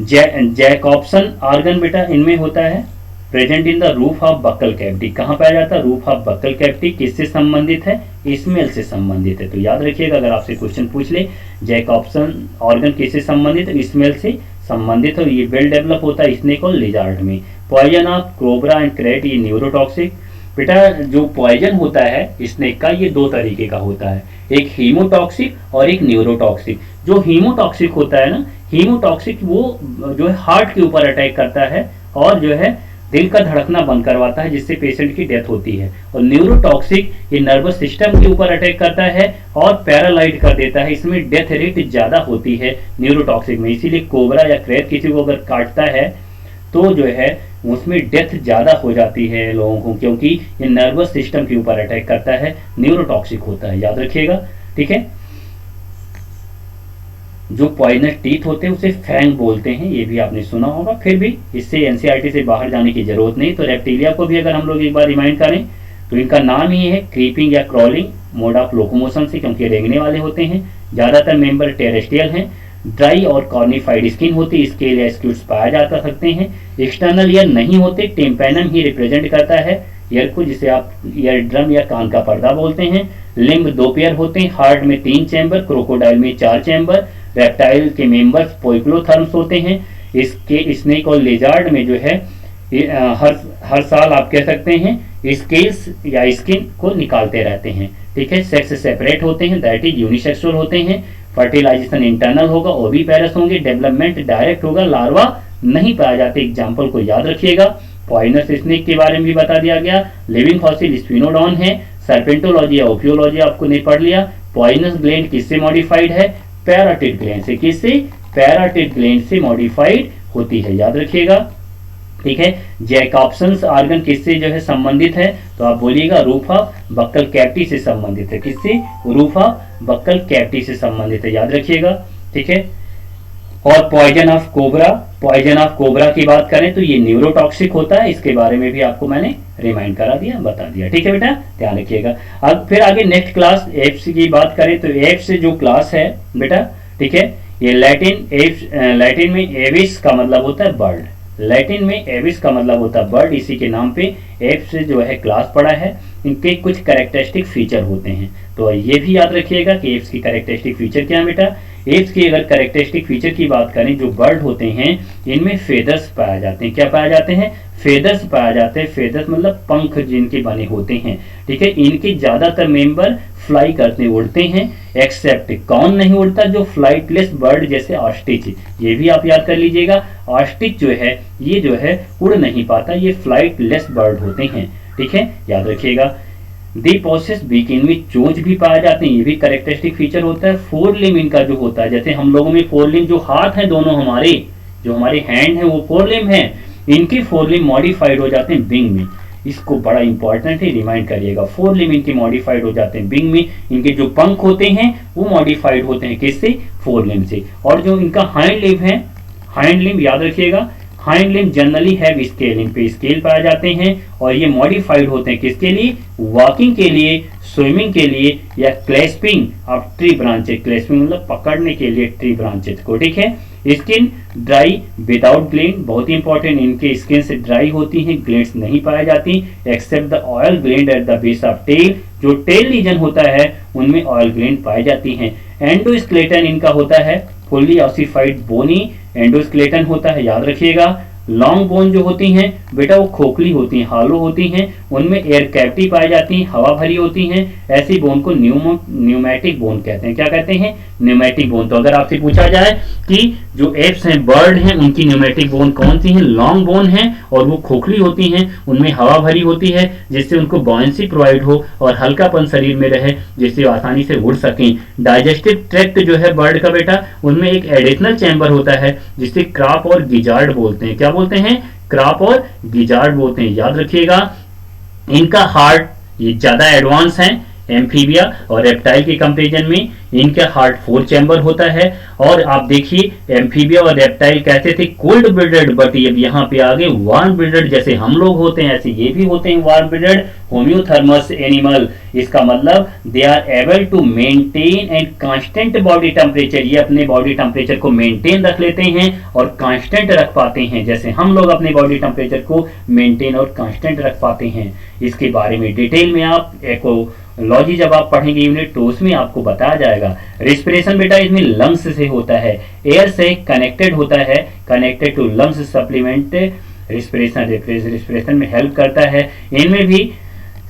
जैकॉब्सन ऑर्गन बेटा इनमें होता है, present in the roof of buccal cavity. कहाँ पाया जाता है? Roof of buccal cavity. किससे संबंधित है? स्मेल से संबंधित है। तो याद रखिएगा, अगर आपसे क्वेश्चन पूछ ले जैकॉब्सन ऑर्गन किससे संबंधित है? स्मेल से संबंधित है। ये वेल डेवलप होता है स्नेक और लिजार्ड में। Poison of cobra and krait, ये न्यूरोटॉक्सिक। बेटा जो पॉइजन होता है स्नेक का, ये 2 तरीके का होता है, एक हीमोटॉक्सिक और एक न्यूरोटॉक्सिक। जो हीमोटॉक्सिक होता है ना, हीमोटॉक्सिक वो जो है हार्ट के ऊपर अटैक करता है और जो है दिल का धड़कना बंद करवाता है, जिससे पेशेंट की डेथ होती है। और न्यूरोटॉक्सिक ये नर्वस सिस्टम के ऊपर अटैक करता है और पैरालाइज कर देता है। इसमें डेथ रेट ज़्यादा होती है न्यूरोटॉक्सिक में। इसीलिए कोबरा या क्रेट किसी को अगर काटता है तो जो है उसमें डेथ ज़्यादा हो जाती है लोगों को, क्योंकि ये नर्वस सिस्टम के ऊपर अटैक करता है, न्यूरोटॉक्सिक होता है, याद रखिएगा, ठीक है। जो पॉइजनस टीथ होते हैं उसे फैंग बोलते हैं, ये भी आपने सुना होगा, फिर भी इससे एनसीईआरटी से बाहर जाने की जरूरत नहीं। तो रेप्टिलिया को भी अगर हम लोग एक बार रिमाइंड करें तो इनका नाम ही है क्रीपिंग या क्रॉलिंग मोड ऑफ लोकोमोशन से, क्योंकि रेंगने वाले होते हैं। ज़्यादातर मेंबर टेरेस्ट्रियल हैं, ड्राई और कॉर्निफाइड स्किन होती है, स्केल या स्क्यूट्स पाया जा सकते हैं। एक्सटर्नल ईयर नहीं होते, टिम्पैनम ही रिप्रेजेंट करता है ईयर को, जिसे आप ईयर ड्रम या कान का पर्दा बोलते हैं। लिम्ब 2 पेयर होते हैं, हार्ट में 3 चैम्बर, क्रोकोडाइल में 4 चैम्बर। रेप्टाइल के मेंबर्स पोइक्लोथर्म्स होते हैं। इसके स्नेक और लेजार्ड में जो है हर साल आप कह सकते हैं स्केल्स या स्किन को निकालते रहते हैं, ठीक है। सेक्स सेपरेट होते हैं, दैट इज यूनिसेक्सुअल होते हैं। फर्टिलाइजेशन इंटरनल होगा, ओविपेरस होंगे। डेवलपमेंट डायरेक्ट होगा, लार्वा नहीं पाया जाते। एग्जाम्पल को याद रखिएगा। पॉइजनस स्नेक के बारे में भी बता दिया गया। लिविंग फॉसिल स्फिनोडॉन है। सर्पेंटोलॉजी या ओपियोलॉजी आपको नहीं पढ़ लिया। पॉइजनस ग्लैंड किससे मॉडिफाइड है? पैराटिड ग्लैंड से। किससे? पैराटिड ग्लैंड से मॉडिफाइड होती है, याद रखिएगा, ठीक है। जैकॉब्सन्स ऑर्गन किससे जो है संबंधित है? तो आप बोलिएगा रूफ ऑफ बक्कल कैविटी से संबंधित है। किससे? रूफ ऑफ बक्कल कैविटी से संबंधित है, याद रखिएगा, ठीक है। और poison of cobra, poison of cobra की बात करें तो ये न्यूरोटॉक्सिक होता है, इसके बारे में भी आपको मैंने रिमाइंड करा दिया, बता दिया, ठीक है बेटा, ध्यान रखिएगा। अब फिर आगे नेक्स्ट क्लास एप्स की बात करें तो एप्स जो क्लास है बेटा, ठीक है, ये लैटिन में एविस का मतलब होता है बर्ड। लैटिन में एविस का मतलब होता है बर्ड, इसी के नाम पे एप्स जो है क्लास पड़ा है। इनके कुछ कैरेक्टरिस्टिक फीचर होते हैं, तो ये भी याद रखिएगा कि एप्स की कैरेक्टरिस्टिक फीचर क्या है बेटा। एप्स की अगर कैरेक्टरिस्टिक फीचर की बात करें, जो बर्ड होते हैं इनमें फेदर्स पाए जाते हैं। क्या पाए जाते हैं? फेदर्स पाए जाते हैं। फेदर्स मतलब पंख जिनके बने होते हैं, ठीक है। इनके ज्यादातर मेंबर फ्लाई करते उड़ते हैं, एक्सेप्ट कौन नहीं उड़ता? जो फ्लाइटलेस बर्ड जैसे ऑस्ट्रिच, ये भी आप याद कर लीजिएगा। ऑस्ट्रिच जो है ये जो है उड़ नहीं पाता, ये फ्लाइटलेस बर्ड होते हैं, ठीक है, याद रखिएगा। दी पोसेस बीक, इनमें चोंच भी पाए जाते हैं, ये भी कैरेक्टरिस्टिक फीचर होता है। 4 लिम्ब इनका जो होता है, जैसे हम लोगों में 4 लिम्ब जो हाथ है दोनों हमारे, जो हमारे हैंड है वो 4 लिम्ब है, इनके 4 लिम्ब मॉडिफाइड हो जाते हैं बिंग में। इसको बड़ा इंपॉर्टेंट है, रिमाइंड करिएगा। 4 लिम्ब इनके मॉडिफाइड हो जाते हैं बिंग में। इनके जो पंख होते हैं वो मॉडिफाइड होते हैं किससे? 4 लिम्ब से। और जो इनका हाइंड लिम्ब है, हाइंड लिम्ब याद रखिएगा, hind limb generally have scale, इन पे स्केल पाए जाते हैं और ये मॉडिफाइड होते हैं किसके लिए? वॉकिंग के लिए, स्विमिंग के लिए या clasping of tree branches. Clasping मतलब पकड़ने के लिए ट्री ब्रांचेस को, ठीक है। स्किन ड्राई विदाउट ग्लैंड, बहुत इंपॉर्टेंट, इनके स्किन से ड्राई होती हैं, ग्लैंड्स नहीं पाई जाती, except the oil gland at the base of tail. जो टेल रीजन होता है उनमें ऑयल ग्लैंड पाई जाती हैं। एंडोस्केलेटन इनका होता है फुल्ली ऑसिफाइड बोनी एंडोस्केलेटन होता है, याद रखिएगा। लॉन्ग बोन जो होती हैं बेटा वो खोखली होती हैं, हालो होती हैं, उनमें एयर कैविटी पाई जाती है, हवा भरी होती हैं। ऐसी बोन को न्यूमैटिक बोन कहते हैं। क्या कहते हैं? Pneumatic bone. तो अगर आपसे पूछा जाए कि जो एप्स हैं, बर्ड हैं, उनकी न्यूमैटिक बोन कौन सी है? लॉन्ग बोन है और वो खोखली होती हैं, उनमें हवा भरी होती है जिससे उनको बॉयंसी प्रोवाइड हो और हल्कापन शरीर में रहे जिससे आसानी से उड़ सकें। डाइजेस्टिव ट्रैक्ट जो है बर्ड का बेटा, उनमें एक एडिशनल चैम्बर होता है जिसे क्राप और गिजार्ड बोलते हैं। क्या बोलते हैं? क्राप और गिजार्ड बोलते हैं, याद रखिएगा। इनका हार्ट ये ज्यादा एडवांस है एम्फीबिया और रेप्टाइल के कंपैरिजन में। इनका हार्ट 4 चैम्बर होता है। और आप देखिए एम्फीबिया और रेप्टाइल कहते थे कोल्ड ब्लडेड, बट अब यहाँ पे आगे वार्म ब्लडेड, जैसे हम लोग होते हैं ऐसे ये भी होते हैं वार्म ब्लडेड होम्योथर्मस एनिमल। इसका मतलब they are able to maintain and constant body temperature, ये अपने बॉडी टेम्परेचर को मेंटेन रख लेते हैं और कांस्टेंट रख पाते हैं, जैसे हम लोग अपने बॉडी टेम्परेचर को मेंटेन और कांस्टेंट रख पाते हैं। इसके बारे में डिटेल में आप इकोलॉजी जब आप पढ़ेंगे यूनिट तो उसमें आपको बताया जाएगा। रिस्पिरेशन बेटा इसमें लंग्स से होता है, एयर से कनेक्टेड होता है, connected to lungs supplement respiration में हेल्प करता है। इनमें भी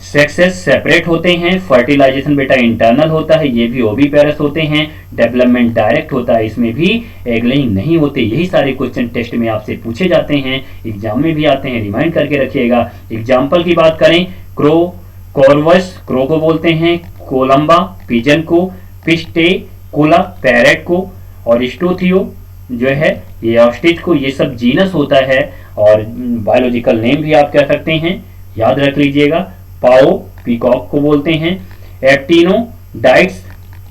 सेक्सेस सेपरेट होते हैं। फर्टिलाइजेशन बेटा इंटरनल होता है, ये भी ओविपेरस होते हैं। डेवलपमेंट डायरेक्ट होता है, इसमें भी एगलिंग नहीं होते। यही सारे क्वेश्चन टेस्ट में आपसे पूछे जाते हैं, एग्जाम में भी आते हैं, रिमाइंड करके रखिएगा। एग्जाम्पल की बात करें, क्रो कॉर्वस क्रो को बोलते हैं, कोलंबा पिजन को, पिस्टे कोला पैरेट को, और स्टोथियो जो है ये ऑस्ट्रिच को। ये सब जीनस होता है और बायोलॉजिकल नेम भी आप कह सकते हैं, याद रख लीजिएगा। पाओ पीकॉक को बोलते हैं, एप्टिनो डाइट्स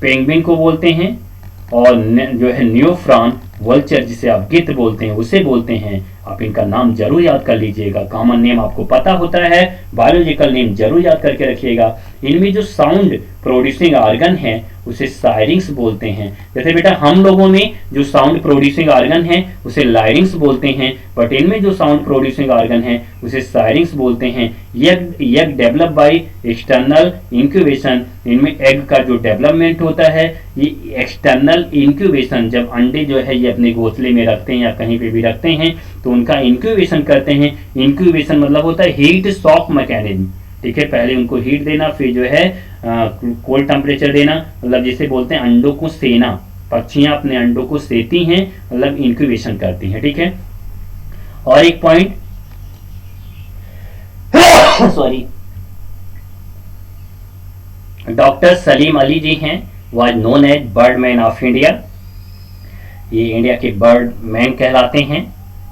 पेंगुइन को बोलते हैं, और जो है न्यूफ्रॉन, वल्चर जिसे आप गिद्ध बोलते हैं उसे बोलते हैं। आप इनका नाम जरूर याद कर लीजिएगा। कॉमन नेम आपको पता होता है, बायोलॉजिकल नेम जरूर याद करके रखिएगा। इनमें जो साउंड प्रोड्यूसिंग ऑर्गन है उसे सायरिंग्स बोलते हैं। जैसे बेटा हम लोगों में जो साउंड प्रोड्यूसिंग ऑर्गन है उसे लायरिंग्स बोलते हैं, बट इनमें जो साउंड प्रोड्यूसिंग ऑर्गन है उसे सायरिंग्स बोलते हैं। Egg develop by external incubation, इनमें एग का जो डेवलपमेंट होता है ये एक्सटर्नल इंक्यूबेशन, जब अंडे जो है ये अपने घोंसले में रखते हैं या कहीं पे भी रखते हैं तो उनका इंक्यूबेशन करते हैं। इंक्यूबेशन मतलब होता है हीट शॉक मैकेनिज्म, ठीक है। पहले उनको हीट देना, फिर जो है कोल्ड टेम्परेचर देना, मतलब जिसे बोलते हैं अंडों को सेना। पक्षियां अपने अंडों को सेती हैं, मतलब इंक्यूबेशन करती हैं, ठीक है। और एक point sorry, doctor Salim Ali ji हैं, was known as birdman of India. ये इंडिया के बर्डमैन कहलाते हैं,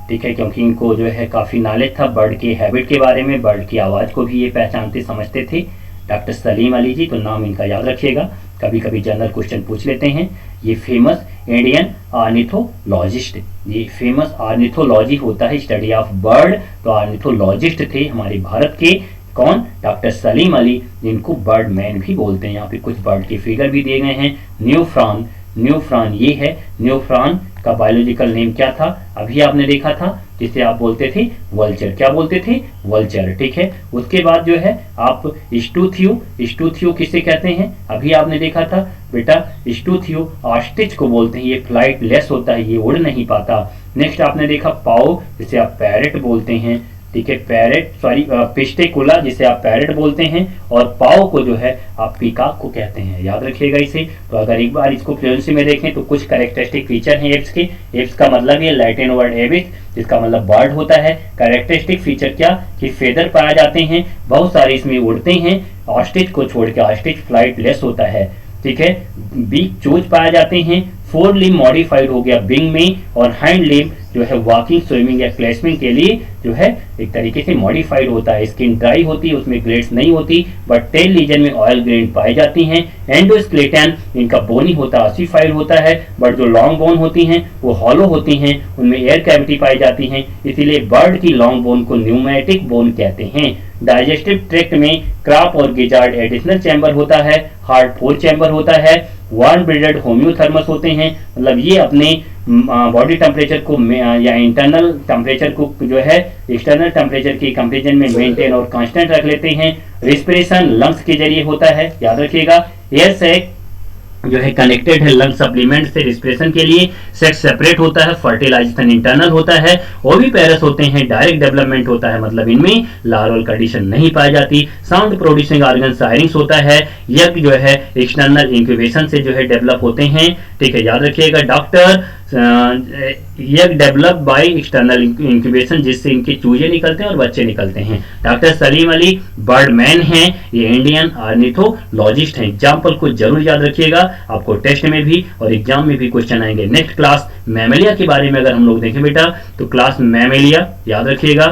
ठीक है, क्योंकि इनको जो है काफ़ी नॉलेज था बर्ड के हैबिट के बारे में, बर्ड की आवाज़ को भी ये पहचानते समझते थे। डॉक्टर सलीम अली जी, तो नाम इनका याद रखिएगा, कभी कभी जनरल क्वेश्चन पूछ लेते हैं। ये फेमस इंडियन ऑर्निथोलॉजिस्ट, ये फेमस ऑर्निथोलॉजी होता है स्टडी ऑफ बर्ड, तो ऑर्निथोलॉजिस्ट थे हमारे भारत के। कौन? डॉक्टर सलीम अली, जिनको बर्डमैन भी बोलते हैं। यहाँ पे कुछ बर्ड के फिगर भी दिए गए हैं। न्यूफ्रॉन, न्यूफ्रॉन ये है। न्यूफ्रॉन का बायोलॉजिकल नेम क्या था? अभी आपने देखा था, जिसे आप बोलते थे वल्चर। क्या बोलते थे? वल्चर, ठीक है। उसके बाद जो है आप स्टूथियो, स्टूथियो किसे कहते हैं? अभी आपने देखा था बेटा, स्टूथियो ऑस्ट्रिच को बोलते हैं। ये फ्लाइट लेस होता है, ये उड़ नहीं पाता। नेक्स्ट आपने देखा पाओ, जिसे आप पैरेट बोलते हैं, ठीक है। पैरेट सॉरी पिस्टेकुला, जिसे आप पैरेट बोलते हैं, और पाओ को जो है आप पीकॉक को कहते हैं। याद रखिएगा इसे। तो अगर एक बार इसको फ्लुएंसी में देखें तो कुछ कैरेक्टरिस्टिक फीचर हैं एप्स के। एप्स का मतलब ये लैटिन वर्ड एबिस, जिसका मतलब बर्ड होता है। कैरेक्टरिस्टिक फीचर क्या? कि फेदर पाए जाते हैं, बहुत सारे इसमें उड़ते हैं। ऑस्ट्रिच को छोड़ के, ऑस्ट्रिच फ्लाइट लेस होता है, ठीक है। बीक चोच पाए जाते हैं। फोर लिम मॉडिफाइड हो गया विंग में, और हैंड लिम जो है वॉकिंग, स्विमिंग या क्लैस्पिंग के लिए जो है एक तरीके से मॉडिफाइड होता है। स्किन ड्राई होती है, उसमें ग्लेड्स नहीं होती, बट टेल रीजन में ऑयल ग्रेन पाई जाती हैं। एंडोस्केलेटन इनका बोनी होता है, ऑसिफाइड होता है, बट जो लॉन्ग बोन होती हैं वो हॉलो होती हैं, उनमें एयर कैविटी पाई जाती हैं, इसीलिए बर्ड की लॉन्ग बोन को न्यूमेटिक बोन कहते हैं। डाइजेस्टिव ट्रैक्ट में क्रॉप और गिजार्ड एडिशनल चैम्बर होता है। हार्ट 4 चैम्बर होता है। वार्म ब्रीडेड होम्योथर्मस होते हैं, मतलब ये अपने बॉडी टेम्परेचर को या इंटरनल टेम्परेचर को जो है एक्सटर्नल टेम्परेचर के कंपेरिजन में मेंटेन और कांस्टेंट रख लेते हैं। रिस्पिरेशन लंग्स के जरिए होता है, याद रखिएगा। एयर सैक जो है कनेक्टेड है लंग सप्लीमेंट से रिस्पिरेशन के लिए। सेक्स सेपरेट होता है। फर्टिलाइजेशन इंटरनल होता है। ओविपेरस होते हैं, डायरेक्ट डेवलपमेंट होता है, मतलब इनमें लार्वल कंडीशन नहीं पाई जाती। साउंड प्रोड्यूसिंग ऑर्गन सायरिंग्स होता है। यज्ञ जो है एक्सटर्नल इंक्यूबेशन से जो है डेवलप होते हैं, ठीक है, याद रखिएगा। डॉक्टर यज्ञ डेवलप बाय एक्सटर्नल इंक्यूबेशन, जिससे इनके चूजे निकलते हैं और बच्चे निकलते हैं। डॉक्टर सलीम अली बर्डमैन हैं, ये इंडियन ऑर्निथोलॉजिस्ट हैं। एग्जाम्पल को जरूर याद रखिएगा, आपको टेस्ट में भी और एग्जाम में भी क्वेश्चन आएंगे। नेक्स्ट क्लास मैमेलिया के बारे में अगर हम लोग देखें बेटा, तो क्लास मैमेलिया याद रखिएगा,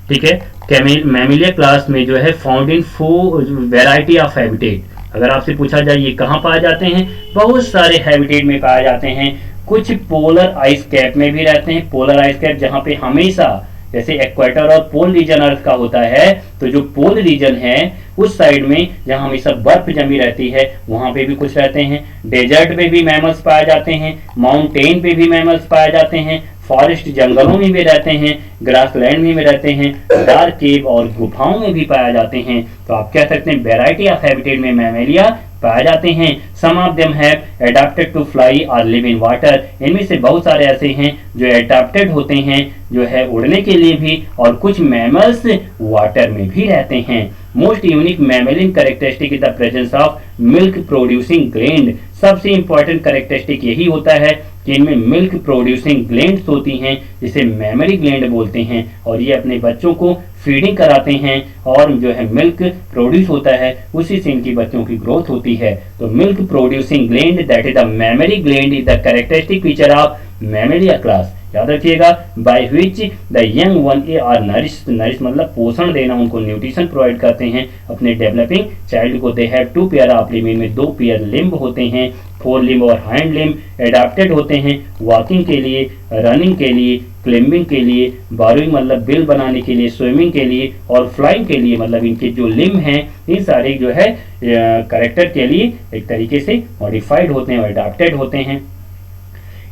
ठीक है। मैमेलिया क्लास में जो है found in 4 variety of habitat. अगर आपसे पूछा जाए ये कहाँ पाए जाते हैं, बहुत सारे हैबिटेट में पाए जाते हैं। कुछ पोलर आइस कैप में भी रहते हैं। पोलर आइस कैप जहाँ पे हमेशा, जैसे इक्वेटर और पोल रीजन अर्थ का होता है, तो जो पोल रीजन है उस साइड में जहाँ हमेशा बर्फ जमी रहती है वहां पे भी कुछ रहते हैं। डेजर्ट पे भी मैमल्स पाए जाते हैं। माउंटेन पे भी मैमल्स पाए जाते हैं। फॉरेस्ट जंगलों में भी रहते हैं। ग्रासलैंड में भी रहते हैं। डार्क केव और गुफाओं में भी पाए जाते हैं। तो आप कह सकते हैं वेराइटी ऑफ हैबिटेट में मैमेलिया पाए जाते हैं। Some of them have adapted to fly और लिव इन वाटर। इनमें से बहुत सारे ऐसे हैं जो एडाप्टेड होते हैं जो है उड़ने के लिए भी, और कुछ मैमल्स वाटर में भी रहते हैं। Most unique mammalian characteristic is the presence of milk producing gland. सबसे इंपॉर्टेंट कैरेक्टरिस्टिक यही होता है कि इनमें मिल्क प्रोड्यूसिंग ग्लैंड्स होती हैं, जिसे मैमरी ग्लैंड बोलते हैं, और ये अपने बच्चों को फीडिंग कराते हैं और जो है मिल्क प्रोड्यूस होता है, उसी से इनकी बच्चों की ग्रोथ होती है। तो milk producing gland, that is the mammary gland, is the characteristic feature of mammalia class. याद रखिएगा। By which the young one are nourish, nourish मतलब पोषण देना, उनको न्यूट्रिशन प्रोवाइड करते हैं अपने डेवलपिंग चाइल्ड को। They have 2 pair of limb, में 2 पेयर लिम्ब होते हैं। फोर लिम्ब और हाइंड लिम्ब एडाप्टेड होते हैं वॉकिंग के लिए, रनिंग के लिए, क्लाइंबिंग के लिए, बारोइंग मतलब बिल बनाने के लिए, स्विमिंग के लिए और फ्लाइंग के लिए, मतलब इनके जो लिम्ब हैं इन सारे जो है कैरेक्टर के लिए एक तरीके से मॉडिफाइड होते हैं और एडाप्टेड होते हैं।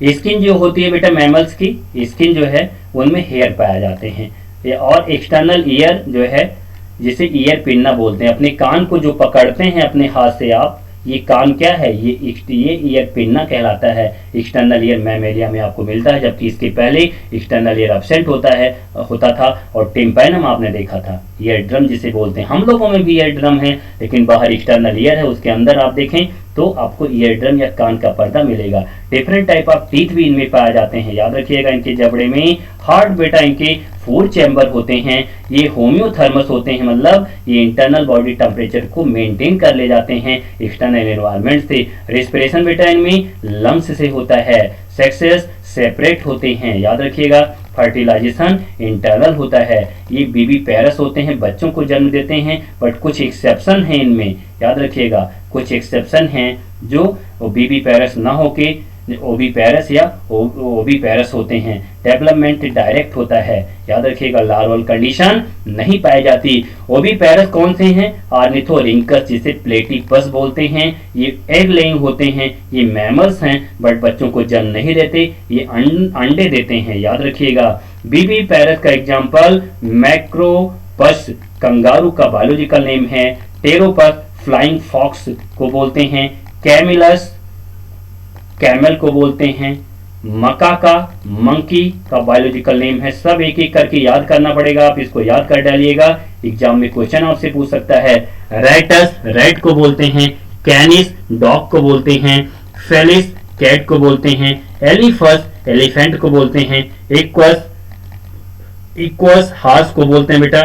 स्किन जो होती है बेटा मैमल्स की, स्किन जो है उनमें हेयर पाए जाते हैं, और एक्सटर्नल ईयर जो है जिसे ईयर पिन्ना बोलते हैं, अपने कान को जो पकड़ते हैं अपने हाथ से आप, ये कान क्या है, ये ईयर पिन्ना कहलाता है। एक्सटर्नल ईयर मैमेलिया में आपको मिलता है, जबकि इसके पहले एक्सटर्नल ईयर एब्सेंट होता था और टिम्पैनम आपने देखा था, ईयर ड्रम जिसे बोलते हैं। हम लोगों में भी ईयर ड्रम है, लेकिन बाहर एक्सटर्नल ईयर है, उसके अंदर आप देखें तो आपको ईयर ड्रम या कान का पर्दा मिलेगा। डिफरेंट टाइप ऑफ टीथ भी इनमें पाए जाते हैं, याद रखिएगा। इनके जबड़े में हार्ट बेटा इनके 4 चैम्बर होते हैं, ये होम्योथर्मस होते हैं, मतलब ये इंटरनल बॉडी टेम्परेचर को मेंटेन कर ले जाते हैं एक्सटर्नल एनवायरनमेंट से। रेस्पिरेशन बेटा इनमें लंग्स से होता है। सेक्सेस सेपरेट होते हैं, याद रखिएगा। फर्टिलाइजेशन इंटरनल होता है। ये बीबी पैरस होते हैं, बच्चों को जन्म देते हैं, बट कुछ एक्सेप्शन हैं इनमें, याद रखिएगा। कुछ एक्सेप्शन हैं जो बीबी पैरस ना होके ओबी पैरस या ओबी पैरस होते हैं। डेवलपमेंट डायरेक्ट होता है, याद रखिएगा। लार्वल कंडीशन नहीं पाई जाती। ओबी पैरस कौन से हैं? ऑर्निथोरिंकस जिसे प्लेटिपस बोलते हैं, ये एग लेइंग होते हैं, ये मैमल्स हैं बट बच्चों को जन्म नहीं देते, ये अंडे देते हैं, याद रखिएगा। बीबी पैरस का एग्जाम्पल मैक्रोपस कंगारू का बायोलॉजिकल नेम है। टेरोपस फ्लाइंग फॉक्स को बोलते हैं। कैमिलस कैमल को बोलते हैं। मकाका मंकी का बायोलॉजिकल नेम है। सब एक एक करके याद करना पड़ेगा, आप इसको याद कर डालिएगा, एग्जाम में क्वेश्चन आपसे पूछ सकता है। रैटस रैट को बोलते हैं। कैनिस डॉग को बोलते हैं। फेलिस कैट को बोलते हैं। एलिफस एलिफेंट को बोलते हैं। इक्वस हार्स को बोलते हैं बेटा।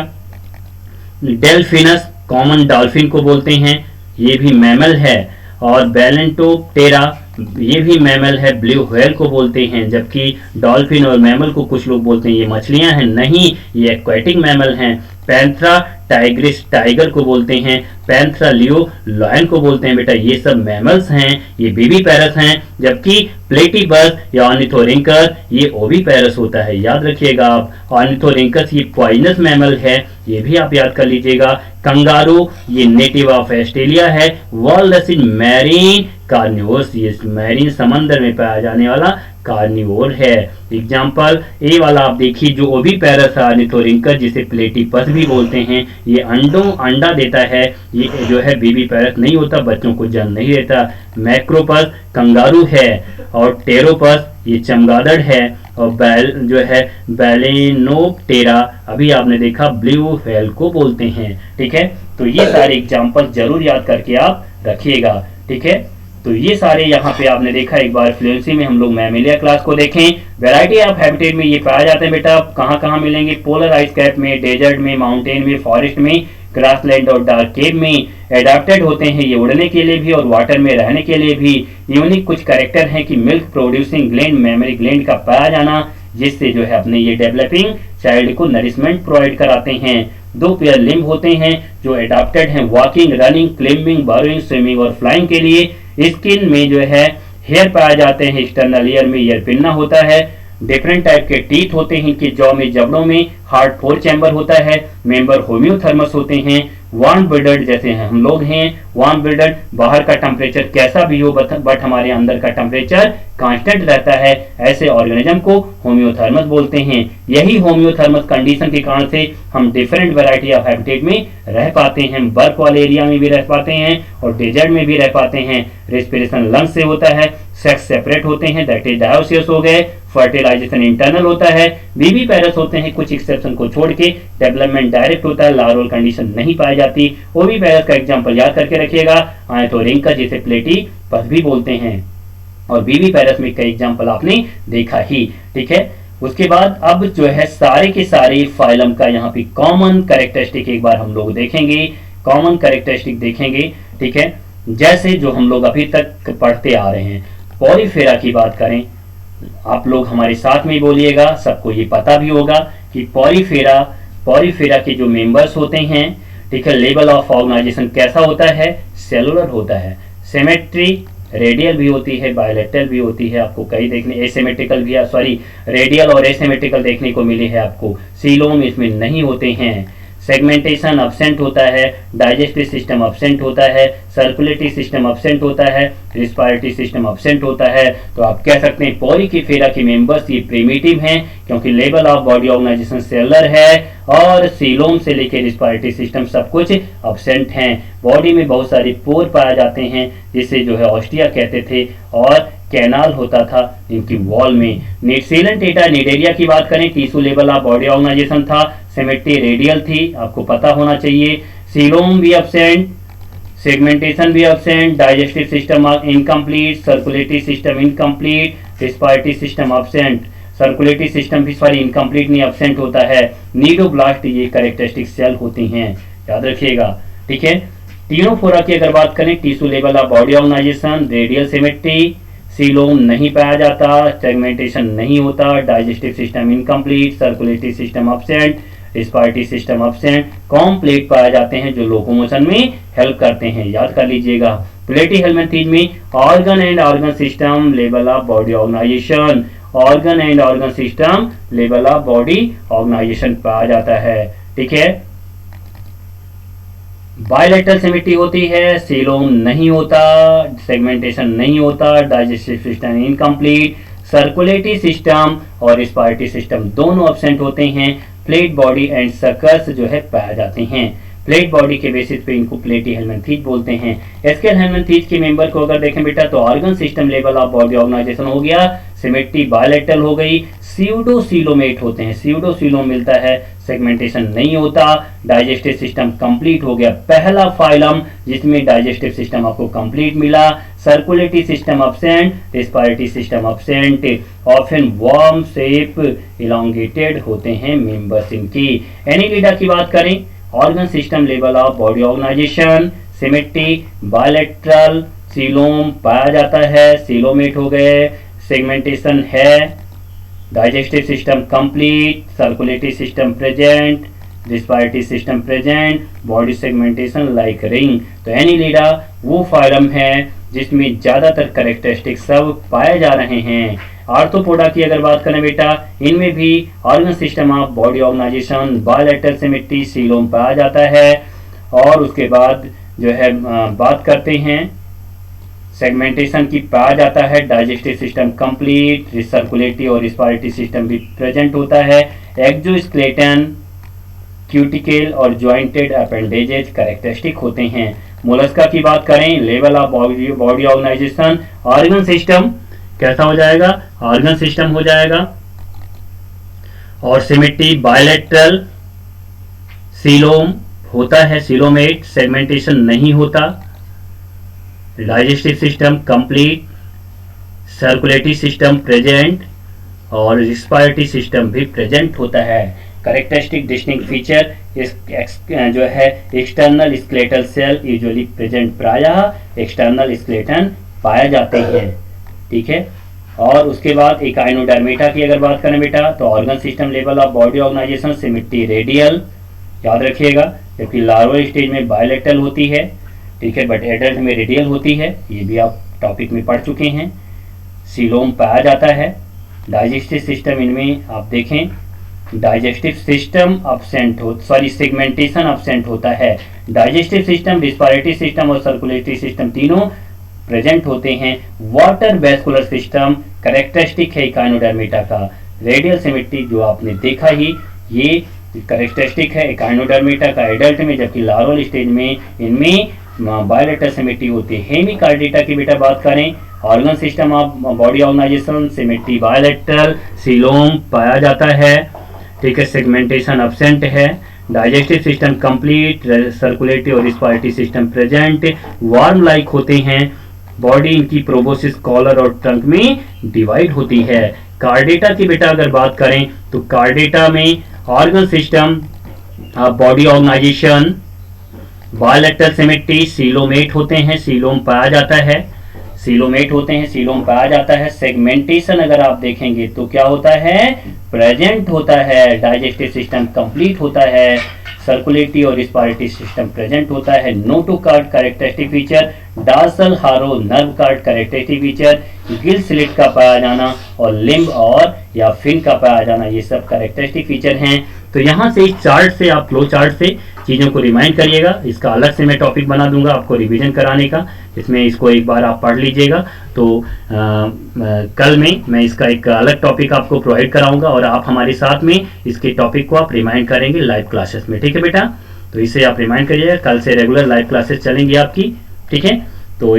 डेल्फिनस कॉमन डॉल्फिन को बोलते हैं, ये भी मैमल है। और बैलेंटोप्टेरा ये भी मैमल है, ब्लू व्हेल को बोलते हैं। जबकि डॉल्फिन और मैमल को कुछ लोग बोलते हैं ये मछलियां हैं, नहीं, ये एक्वेटिक मैमल हैं। पैंथरा टाइग्रिस टाइगर को बोलते हैं। पैंथरा लियो लायन को बोलते हैं बेटा, ये सब मैमल्स हैं, ये बेबी पैरस हैं। जबकि प्लेटिपस या ऑर्निथोरिंकस ये ओवी पैरस होता है, याद रखिएगा आप। ऑर्निथोरिंकस ये पॉइजनस मैमल है, ये भी आप याद कर लीजिएगा। कंगारू ये नेटिव ऑफ ऑस्ट्रेलिया है। वॉलरस इन मैरीन कार्निवोरस, ये मैरीन समंदर में पाया जाने वाला कार्निवोर है। एग्जाम्पल ए वाला आप देखिए, जो ओवी पैरस ऑर्निथोरिंकस जिसे प्लेटिपस भी बोलते हैं, ये अंडा देता है, ये जो है बेबी पैरस नहीं होता, बच्चों को जन्म नहीं देता। मैक्रोपस कंगारू है और टेरोपस ये चमगादड़ है। और जो है बैलेनोप्टेरा अभी आपने देखा ब्लू व्हेल को बोलते हैं, ठीक है। तो ये सारे एग्जाम्पल जरूर याद करके आप रखिएगा, ठीक है। तो ये सारे यहाँ पे आपने देखा। एक बार फ्लुएंसी में हम लोग मैमेलिया क्लास को देखें। वैरायटी ऑफ हैबिटेट में ये पाया जाते हैं बेटा, कहाँ कहाँ मिलेंगे? पोलर आइस कैप में, डेजर्ट में, माउंटेन में, फॉरेस्ट में, ग्रासलैंड और डार्क केव में। एडाप्टेड होते हैं ये उड़ने के लिए भी और वाटर में रहने के लिए भी। यूनिक कुछ कैरेक्टर हैं कि milk producing gland, memory gland का पाया जाना, जिससे जो है अपने ये डेवलपिंग चाइल्ड को नरिशमेंट प्रोवाइड कराते हैं। 2 पेयर लिम्ब होते हैं जो एडाप्टेड हैं walking, running, climbing, burrowing, swimming और फ्लाइंग के लिए। स्किन में जो है हेयर पाए जाते हैं, एक्सटर्नल ईयर में ईयर पिन्ना होता है। डिफरेंट टाइप के टीथ होते हैं इनके जॉ में, जबड़ों में। हार्ट 4 चैम्बर होता है। मेंबर होम्योथर्मस होते हैं। वार्म ब्लडेड जैसे हम लोग हैं, वार्म ब्लडेड, बाहर का टेम्परेचर कैसा भी हो बट हमारे अंदर का टेम्परेचर कांस्टेंट रहता है, ऐसे ऑर्गेनिज्म को होम्योथर्मस बोलते हैं। यही होम्योथर्मस कंडीशन के कारण से हम डिफरेंट वैरायटी ऑफ हैबिटेट में रह पाते हैं। बर्फ वाले एरिया में भी रह पाते हैं और डेजर्ट में भी रह पाते हैं। रेस्पिरेशन लंग्स से होता है। सेक्स सेपरेट होते हैं, दैट इज डायोसियस हो गए। फर्टिलाइजेशन इंटरनल होता है। बेबी पैरस होते हैं, कुछ एक्सेप्शन को छोड़ के। डेवलपमेंट डायरेक्ट होता है, लार्वल कंडीशन नहीं पाई जाती। ओवी पैरस का एग्जांपल याद करके रखिएगा, ऑर्निथोरिंकस जिसे प्लेटिपस भी बोलते हैं। और बेबी पैरस में कई एग्जांपल आपने देखा ही, ठीक है। उसके बाद अब जो है सारे के सारे फाइलम का यहाँ पे कॉमन कैरेक्टरिस्टिक एक बार हम लोग देखेंगे, कॉमन कैरेक्टरिस्टिक देखेंगे, ठीक है। जैसे जो हम लोग अभी तक पढ़ते आ रहे हैं, पॉलीफेरा की बात करें, आप लोग हमारे साथ में बोलिएगा, सबको ये पता भी होगा कि पॉलीफेरा के जो मेंबर्स होते हैं, ठीक है, लेवल ऑफ ऑर्गेनाइजेशन कैसा होता है? सेलुलर होता है। सिमेट्री रेडियल भी होती है, बायलैटरल भी होती है, आपको कई देखने एसिमेट्रिकल भी, सॉरी रेडियल और एसिमेट्रिकल देखने को मिली है आपको। सीलोम इसमें नहीं होते हैं। सेगमेंटेशन अब्सेंट होता है, डाइजेस्टिव सिस्टम अब्सेंट होता है, सर्कुलेटरी सिस्टम अब्सेंट होता है, रिस्पायरेटरी सिस्टम अब्सेंट होता है। तो आप कह सकते हैं पॉलीकीफेरा के मेंबर्स ये प्रिमिटिव हैं, क्योंकि level of body organisation cellular है और सीलोम से लेकर रिस्पायरेटरी सिस्टम सब कुछ अब्सेंट हैं। बॉडी में बहुत सारे पोर पाए जाते हैं, जिसे जो है ऑस्टिया कहते थे, और कैनाल होता था इनकी वॉल में। सीलेंटेटा निडेरिया की बात करें, tissue level of body organisation था, सिमेट्री रेडियल थी, आपको पता होना चाहिए। सीलोम भी अब्सेंट, सेगमेंटेशन भी absent, digestive system incomplete, circulatory system incomplete, respiratory system absent, circulatory system भी सॉरी इनकम्प्लीट नहीं अब्सेंट होता है। नीडोब्लास्ट ये कैरेक्टरिस्टिक सेल होती हैं, याद रखिएगा, ठीक है। तीनों फोरा की अगर बात करें, tissue level of body organisation, radial symmetry, coelom नहीं पाया जाता, सेगमेंटेशन नहीं होता, digestive system incomplete, circulatory system absent, respiratory system absent, complete पाए जाते हैं जो लोकोमोशन में हेल्प करते हैं, याद कर लीजिएगा। प्लेटीहेल्मिन्थीज में organ and organ system level of body organisation, organ and organ system level of body organisation पाया जाता है, ठीक है। बायलैटरल सिमेट्री होती है, सीलोम नहीं होता, सेगमेंटेशन नहीं होता, digestive system incomplete, circulatory system और रिस्पायरेटरी सिस्टम दोनों अब्सेंट होते हैं। प्लेट बॉडी एंड सर्कस जो है पाए जाते हैं। प्लेट बॉडी के बेसिस पे इनको प्लेटीहेल्मिन्थीज बोलते हैं। एस्केलेहेल्मिन्थीज के मेंबर को अगर देखें बेटा, तो organ system level of body organisation हो गया, सिमेट्री बायलैटरल हो गई, सीडोसीलोमेट होते हैं, सीडोसीलोम मिलता है, सेगमेंटेशन नहीं होता, डाइजेस्टिव सिस्टम कंप्लीट हो गया, पहला फाइलम जिसमें डाइजेस्टिव सिस्टम आपको कंप्लीट मिला, circulatory system absent, respiratory system absent, often worm shape elongated होते हैं मेंबर्स इनकी। एनिलिडा की बात करें, organ system level of body organisation, symmetry bilateral, coelom पाया जाता है, सीलोमेट हो गए, सेगमेंटेशन है, digestive system complete, circulatory system present, respiratory system present, body segmentation like ring. तो एनिलिडा वो फाइलम है जिसमें ज्यादातर कैरेक्टरिस्टिक सब पाए जा रहे हैं। आर्थ्रोपोडा की अगर बात करें बेटा, इनमें भी organ system of body organisation, bilateral symmetry, coelom पाया जाता है। और उसके बाद जो है बात करते हैं सेगमेंटेशन की, पाया जाता है, डाइजेस्टिव सिस्टम कंप्लीट, सर्कुलेटरी और रिस्पायरेटरी सिस्टम भी प्रेजेंट होता है। एक्सोस्केलेटन, क्यूटिकल और जॉइंटेड अपेंडेजेज कैरेक्टरिस्टिक होते हैं। मोलस्का की बात करें, level of body organisation, organ system कैसा हो जाएगा, ऑर्गन सिस्टम हो जाएगा, और सिमेट्री बायलैटरल, सीलोम होता है, सीलोमेट, सेगमेंटेशन नहीं होता, digestive system complete, circulatory system present और रिस्पायरेटरी सिस्टम भी प्रेजेंट होता है। कैरेक्टरिस्टिक डिस्टिंक्ट फीचर जो है external skeletal shell usually present, प्रायः एक्सटर्नल स्केलेटन पाए जाते हैं, ठीक है। और उसके बाद एकाइनोडर्मेटा की अगर बात करें बेटा, तो organ system level of body organisation, symmetry radial, याद रखिएगा, जबकि लार्वल स्टेज में बायलैटरल होती है, ठीक है, बट एडल्ट में रेडियल होती है, ये भी आप टॉपिक में पढ़ चुके हैं। सीलोम पाया जाता है। डाइजेस्टिव सिस्टम इनमें आप देखें, डाइजेस्टिव सिस्टम अब्सेंट हो, सॉरी सेगमेंटेशन अब्सेंट होता है। डाइजेस्टिव सिस्टम, रिस्पायरेटरी सिस्टम और सर्कुलेटरी सिस्टम तीनों प्रेजेंट होते हैं। वाटर वैस्कुलर सिस्टम कैरेक्टरिस्टिक है एकाइनोडर्मेटा का। रेडियल सिमेट्री जो आपने देखा ही, ये कैरेक्टरिस्टिक है एकाइनोडर्मेटा का एडल्ट में, जबकि लार्वल स्टेज में इनमें बायलैटरल सिमेट्री होती है। हेमिकार्डेटा की बेटा बात करें, organ system of body organisation, symmetry bilateral, coelom पाया जाता है, ठीक है, सेगमेंटेशन अब्सेंट है, डाइजेस्टिव सिस्टम कंप्लीट, सर्कुलेटरी और respiratory system present, worm like होते हैं, बॉडी इनकी प्रोबोसिस, कॉलर और ट्रंक में डिवाइड होती है। कार्डेटा की बेटा अगर बात करें, तो कार्डेटा में organ system body organisation, bilateral symmetry, coelomate होते हैं, सीलोम पाया जाता है, सीलोमेट होते हैं, सीलोम पाया जाता है। सेगमेंटेशन अगर आप देखेंगे तो क्या होता है, प्रेजेंट होता है, डाइजेस्टिव सिस्टम कंप्लीट होता है, सर्कुलेटरी और रिस्पायरेटरी सिस्टम प्रेजेंट होता है। Notochord characteristic feature, dorsal hollow nerve cord characteristic feature, gill slit का पाया जाना और लिम्ब और या फिन का पाया जाना, ये सब कैरेक्टरिस्टिक फीचर हैं। तो यहाँ से इस चार्ट से आप फ्लो चार्ट से चीज़ों को रिमाइंड करिएगा। इसका अलग से मैं टॉपिक बना दूंगा आपको रिवीजन कराने का, इसमें इसको एक बार आप पढ़ लीजिएगा। तो कल में मैं इसका एक अलग टॉपिक आपको प्रोवाइड कराऊंगा और आप हमारे साथ में इसके टॉपिक को आप रिमाइंड करेंगे लाइव क्लासेस में। ठीक है बेटा, तो इसे आप रिमाइंड करिएगा, कल से रेगुलर लाइव क्लासेस चलेंगी आपकी। ठीक है, तो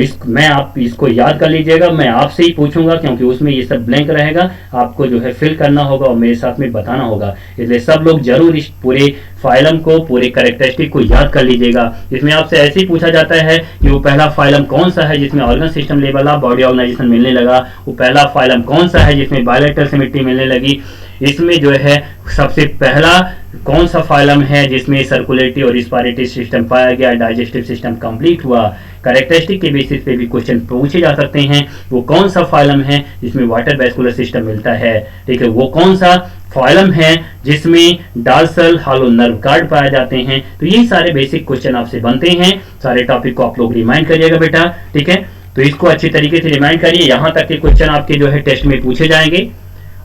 आप इसको याद कर लीजिएगा। मैं आपसे ही पूछूंगा क्योंकि उसमें ये सब ब्लैंक रहेगा, आपको जो है फिल करना होगा और मेरे साथ में बताना होगा। इसलिए सब लोग जरूर इस पूरे फाइलम को, पूरे कैरेक्टरिस्टिक को याद कर लीजिएगा। इसमें आपसे ऐसे ही पूछा जाता है कि वो पहला फाइलम कौन सा है जिसमें organ system level of body organisation मिलने लगा, वो पहला फाइलम कौन सा है जिसमें बायलैटरल सिमेट्री मिलने लगी, इसमें जो है सबसे पहला कौन सा फाइलम है जिसमें सर्कुलेटरी और रिस्पायरेटरी सिस्टम पाया गया, डाइजेस्टिव सिस्टम कंप्लीट हुआ। कैरेक्टरिस्टिक के बेसिस पे भी क्वेश्चन पूछे जा सकते हैं, वो कौन सा फाइलम है जिसमें वाटर वैस्कुलर सिस्टम मिलता है। ठीक है, वो कौन सा फाइलम है जिसमें डार्सल हालो नर्व कार्ड पाए जाते हैं। तो ये सारे बेसिक क्वेश्चन आपसे बनते हैं। सारे टॉपिक को आप लोग रिमाइंड करिएगा बेटा। ठीक है, तो इसको अच्छी तरीके से रिमाइंड करिए, यहाँ तक के क्वेश्चन आपके जो है टेस्ट में पूछे जाएंगे।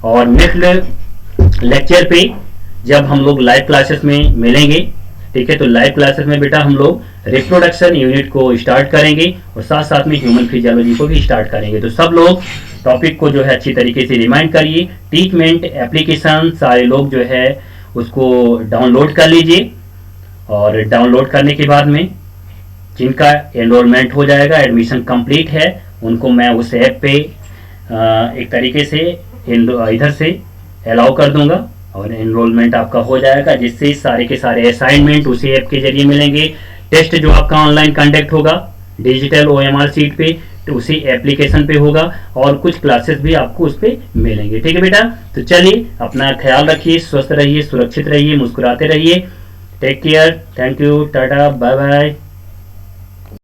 और नेक्स्ट लेक्चर पे जब हम लोग लाइव क्लासेस में मिलेंगे, ठीक है, तो लाइव क्लासेस में बेटा हम लोग रिप्रोडक्शन यूनिट को स्टार्ट करेंगे और साथ साथ में ह्यूमन फिजियोलॉजी को भी स्टार्ट करेंगे। तो सब लोग टॉपिक को जो है अच्छी तरीके से रिमाइंड करिए। ट्रीटमेंट एप्लीकेशन सारे लोग जो है उसको डाउनलोड कर लीजिए और डाउनलोड करने के बाद में जिनका एनरोलमेंट हो जाएगा, एडमिशन कंप्लीट है, उनको मैं उस ऐप पे एक तरीके से इधर से अलाउ कर दूंगा और एनरोलमेंट आपका हो जाएगा, जिससे सारे के सारे असाइनमेंट उसी ऐप के जरिए मिलेंगे। टेस्ट जो आपका ऑनलाइन कंडक्ट होगा डिजिटल OMR सीट पे, तो उसी एप्लीकेशन पे होगा और कुछ क्लासेस भी आपको उस पर मिलेंगे। ठीक है बेटा, तो चलिए अपना ख्याल रखिए, स्वस्थ रहिए, सुरक्षित रहिए, मुस्कुराते रहिए। Take care, thank you, tata, bye bye.